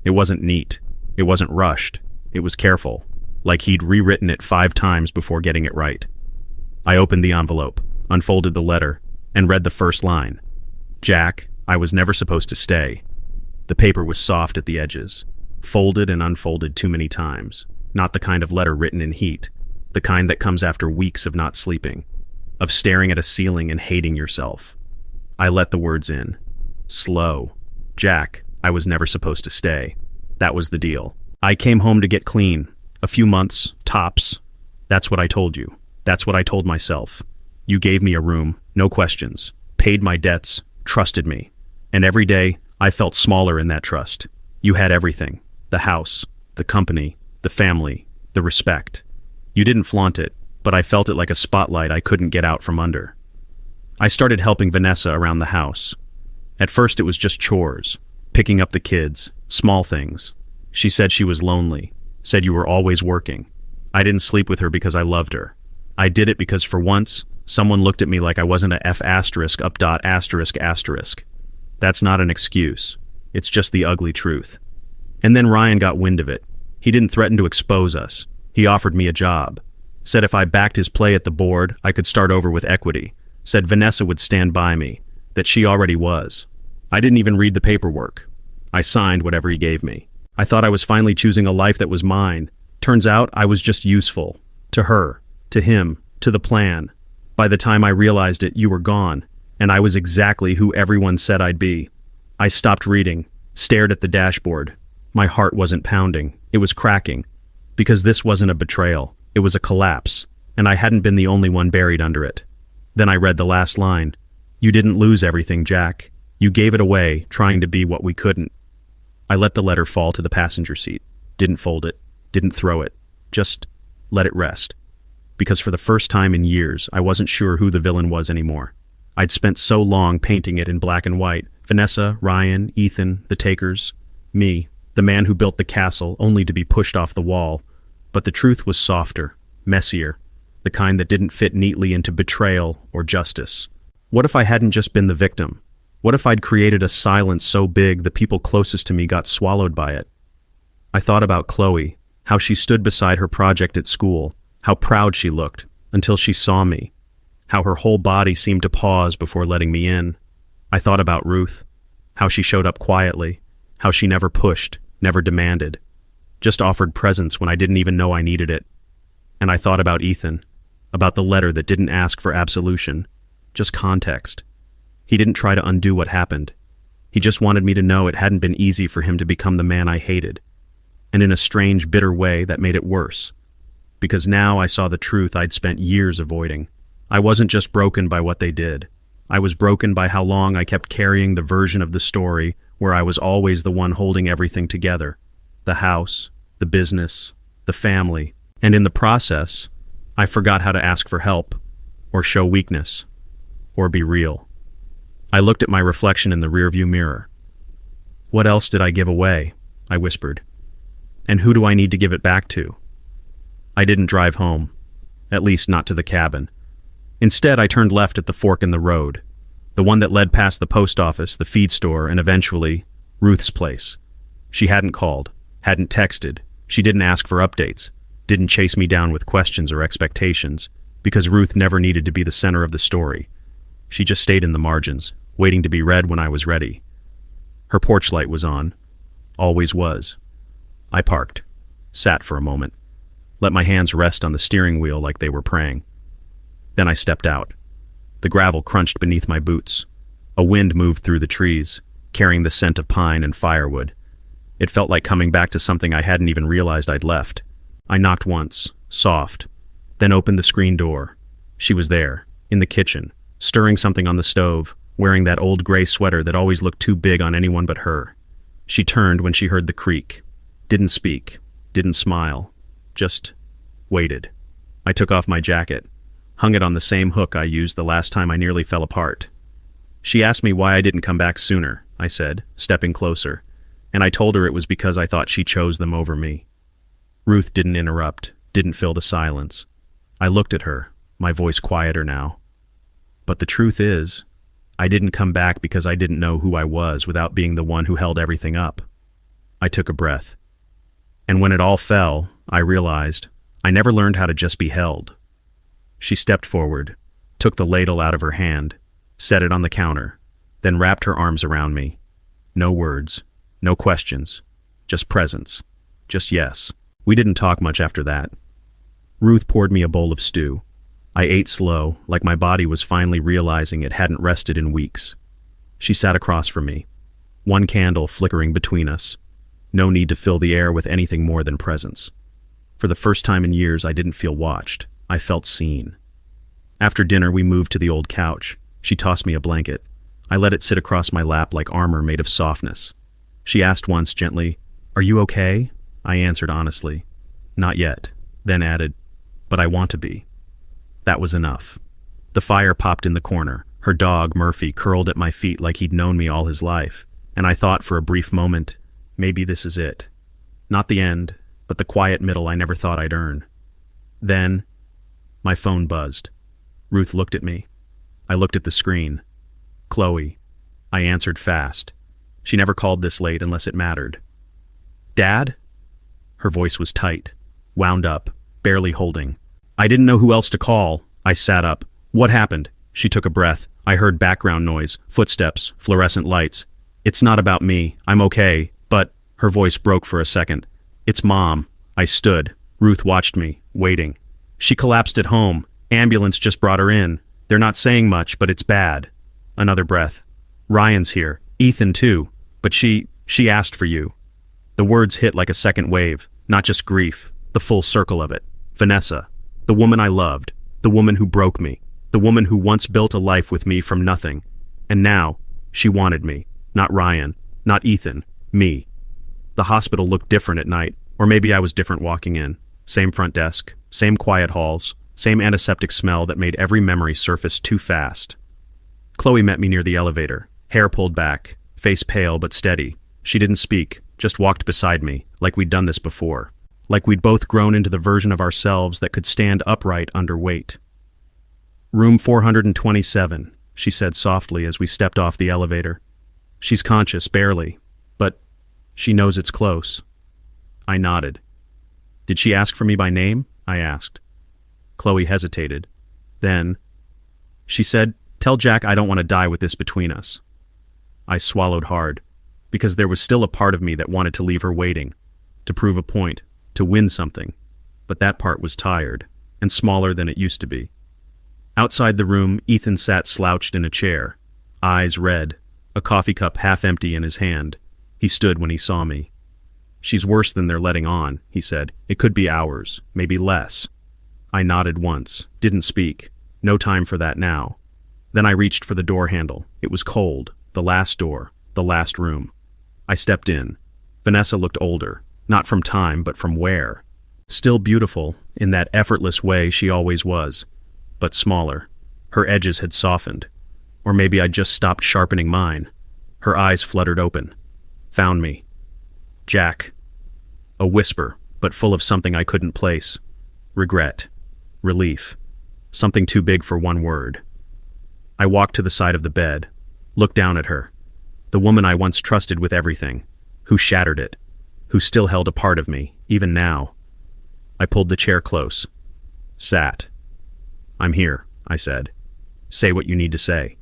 It wasn't neat, it wasn't rushed, it was careful, like he'd rewritten it 5 times before getting it right. I opened the envelope, unfolded the letter, and read the first line. "Jack, I was never supposed to stay." The paper was soft at the edges, folded and unfolded too many times. Not the kind of letter written in heat, the kind that comes after weeks of not sleeping, of staring at a ceiling and hating yourself. I let the words in. Slow. "Jack, I was never supposed to stay. That was the deal. I came home to get clean. A few months, tops. That's what I told you. That's what I told myself. You gave me a room, no questions, paid my debts, trusted me. And every day, I felt smaller in that trust. You had everything. The house, the company, the family, the respect. You didn't flaunt it, but I felt it like a spotlight I couldn't get out from under. I started helping Vanessa around the house. At first it was just chores, picking up the kids, small things. She said she was lonely, said you were always working. I didn't sleep with her because I loved her. I did it because for once, someone looked at me like I wasn't a F*** up dot asterisk asterisk. That's not an excuse. It's just the ugly truth. And then Ryan got wind of it. He didn't threaten to expose us. He offered me a job. Said if I backed his play at the board, I could start over with equity. Said Vanessa would stand by me, that she already was. I didn't even read the paperwork. I signed whatever he gave me. I thought I was finally choosing a life that was mine. Turns out I was just useful. To her, to him, to the plan. By the time I realized it, you were gone, and I was exactly who everyone said I'd be. I stopped reading, stared at the dashboard. My heart wasn't pounding, it was cracking. Because this wasn't a betrayal, it was a collapse, and I hadn't been the only one buried under it. Then I read the last line. You didn't lose everything, Jack. You gave it away, trying to be what we couldn't. I let the letter fall to the passenger seat. Didn't fold it, didn't throw it, just let it rest. Because for the first time in years, I wasn't sure who the villain was anymore. I'd spent so long painting it in black and white. Vanessa, Ryan, Ethan, the takers, me, the man who built the castle only to be pushed off the wall. But the truth was softer, messier, the kind that didn't fit neatly into betrayal or justice. What if I hadn't just been the victim? What if I'd created a silence so big the people closest to me got swallowed by it? I thought about Chloe, how she stood beside her project at school, how proud she looked, until she saw me, how her whole body seemed to pause before letting me in. I thought about Ruth, how she showed up quietly, how she never pushed, never demanded, just offered presence when I didn't even know I needed it. And I thought about Ethan, about the letter that didn't ask for absolution, just context. He didn't try to undo what happened. He just wanted me to know it hadn't been easy for him to become the man I hated. And in a strange, bitter way, that made it worse. Because now I saw the truth I'd spent years avoiding. I wasn't just broken by what they did. I was broken by how long I kept carrying the version of the story where I was always the one holding everything together. The house, the business, the family. And in the process, I forgot how to ask for help, or show weakness, or be real. I looked at my reflection in the rearview mirror. What else did I give away? I whispered. And who do I need to give it back to? I didn't drive home, at least not to the cabin. Instead, I turned left at the fork in the road, the one that led past the post office, the feed store, and eventually, Ruth's place. She hadn't called, hadn't texted, she didn't ask for updates, didn't chase me down with questions or expectations, because Ruth never needed to be the center of the story. She just stayed in the margins, waiting to be read when I was ready. Her porch light was on, always was. I parked, sat for a moment, let my hands rest on the steering wheel like they were praying. Then I stepped out. The gravel crunched beneath my boots. A wind moved through the trees, carrying the scent of pine and firewood. It felt like coming back to something I hadn't even realized I'd left. I knocked once, soft, then opened the screen door. She was there, in the kitchen, stirring something on the stove, wearing that old gray sweater that always looked too big on anyone but her. She turned when she heard the creak. Didn't speak, didn't smile, just waited. I took off my jacket, hung it on the same hook I used the last time I nearly fell apart. She asked me why I didn't come back sooner, I said, stepping closer, and I told her it was because I thought she chose them over me. Ruth didn't interrupt, didn't fill the silence. I looked at her, my voice quieter now. But the truth is, I didn't come back because I didn't know who I was without being the one who held everything up. I took a breath. And when it all fell, I realized I never learned how to just be held. She stepped forward, took the ladle out of her hand, set it on the counter, then wrapped her arms around me. No words, no questions, just presence, just yes. We didn't talk much after that. Ruth poured me a bowl of stew. I ate slow, like my body was finally realizing it hadn't rested in weeks. She sat across from me. one candle flickering between us. No need to fill the air with anything more than presence. For the first time in years, I didn't feel watched. I felt seen. After dinner, we moved to the old couch. She tossed me a blanket. I let it sit across my lap like armor made of softness. She asked once gently, "Are you okay?" I answered honestly, "Not yet," then added, "But I want to be." That was enough. The fire popped in the corner. Her dog, Murphy, curled at my feet like he'd known me all his life, and I thought for a brief moment, maybe this is it. Not the end, but the quiet middle I never thought I'd earn. Then, my phone buzzed. Ruth looked at me. I looked at the screen. Chloe. I answered fast. She never called this late unless it mattered. "Dad?" Her voice was tight, wound up, barely holding. I didn't know who else to call. I sat up. "What happened?" She took a breath. I heard background noise, footsteps, fluorescent lights. "It's not about me. I'm okay, but..." Her voice broke for a second. "It's Mom." I stood. Ruth watched me, waiting. "She collapsed at home. Ambulance just brought her in. They're not saying much, but it's bad." Another breath. "Ryan's here. Ethan too. But she asked for you." The words hit like a second wave, not just grief, the full circle of it. Vanessa. The woman I loved. The woman who broke me. The woman who once built a life with me from nothing. And now, she wanted me. Not Ryan. Not Ethan. Me. The hospital looked different at night, or maybe I was different walking in. Same front desk, same quiet halls, same antiseptic smell that made every memory surface too fast. Chloe met me near the elevator, hair pulled back, face pale but steady. She didn't speak, just walked beside me, like we'd done this before. Like we'd both grown into the version of ourselves that could stand upright under weight. "Room 427, she said softly as we stepped off the elevator. "She's conscious, barely, but she knows it's close." I nodded. "Did she ask for me by name?" I asked. Chloe hesitated. Then, she said, "Tell Jack I don't want to die with this between us." I swallowed hard, because there was still a part of me that wanted to leave her waiting, to prove a point, to win something, but that part was tired, and smaller than it used to be. Outside the room, Ethan sat slouched in a chair, eyes red, a coffee cup half empty in his hand. He stood when he saw me. "She's worse than they're letting on," he said. "It could be hours, maybe less." I nodded once, didn't speak. No time for that now. Then I reached for the door handle. It was cold, the last door, the last room. I stepped in. Vanessa looked older, not from time, but from wear. Still beautiful, in that effortless way she always was, but smaller. Her edges had softened. Or maybe I'd just stopped sharpening mine. Her eyes fluttered open. "Found me." "Jack." A whisper, but full of something I couldn't place. Regret. Relief. Something too big for one word. I walked to the side of the bed, looked down at her. The woman I once trusted with everything, who shattered it, who still held a part of me, even now. I pulled the chair close. Sat. "I'm here," I said. "Say what you need to say."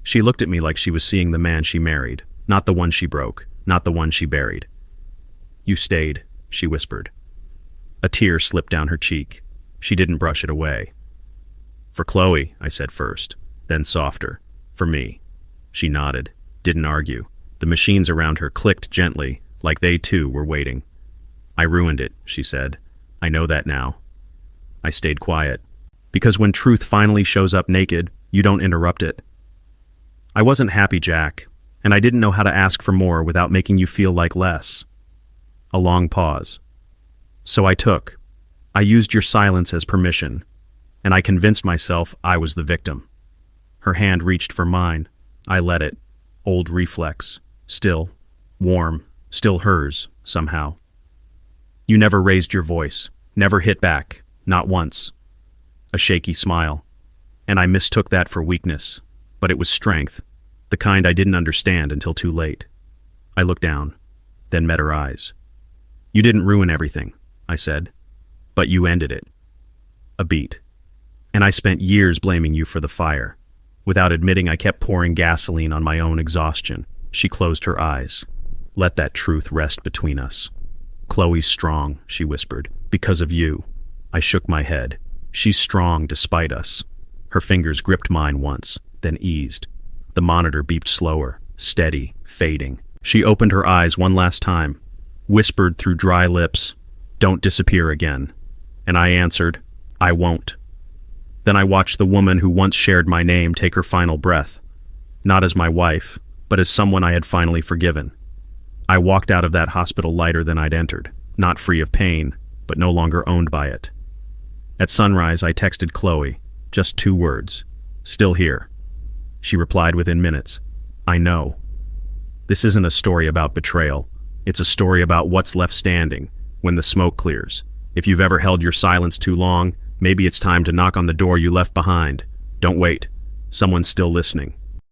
She looked at me like she was seeing the man she married, not the one she broke, not the one she buried. "You stayed," she whispered. A tear slipped down her cheek. She didn't brush it away. "For Chloe," I said first, then softer. "For me." She nodded, didn't argue. The machines around her clicked gently, like they too were waiting. "I ruined it," she said. "I know that now." I stayed quiet. Because when truth finally shows up naked, you don't interrupt it. "I wasn't happy, Jack, and I didn't know how to ask for more without making you feel like less." A long pause. "So I used your silence as permission, and I convinced myself I was the victim." Her hand reached for mine. I let it. Old reflex. Still. Warm. Still hers, somehow. "You never raised your voice. Never hit back. Not once." A shaky smile. And I mistook that for weakness. But it was strength. The kind I didn't understand until too late. I looked down, then met her eyes. "You didn't ruin everything," I said. "But you ended it." A beat. "And I spent years blaming you for the fire. Without admitting, I kept pouring gasoline on my own exhaustion." She closed her eyes. "Let that truth rest between us." "Chloe's strong," she whispered, "because of you." I shook my head. "She's strong despite us." Her fingers gripped mine once, then eased. The monitor beeped slower, steady, fading. She opened her eyes one last time, whispered through dry lips, "Don't disappear again." And I answered, "I won't." Then I watched the woman who once shared my name take her final breath, not as my wife, but as someone I had finally forgiven. I walked out of that hospital lighter than I'd entered, not free of pain, but no longer owned by it. At sunrise, I texted Chloe, just 2 words, "Still here." She replied within minutes, "I know." This isn't a story about betrayal. It's a story about what's left standing when the smoke clears. If you've ever held your silence too long, maybe it's time to knock on the door you left behind. Don't wait. Someone's still listening.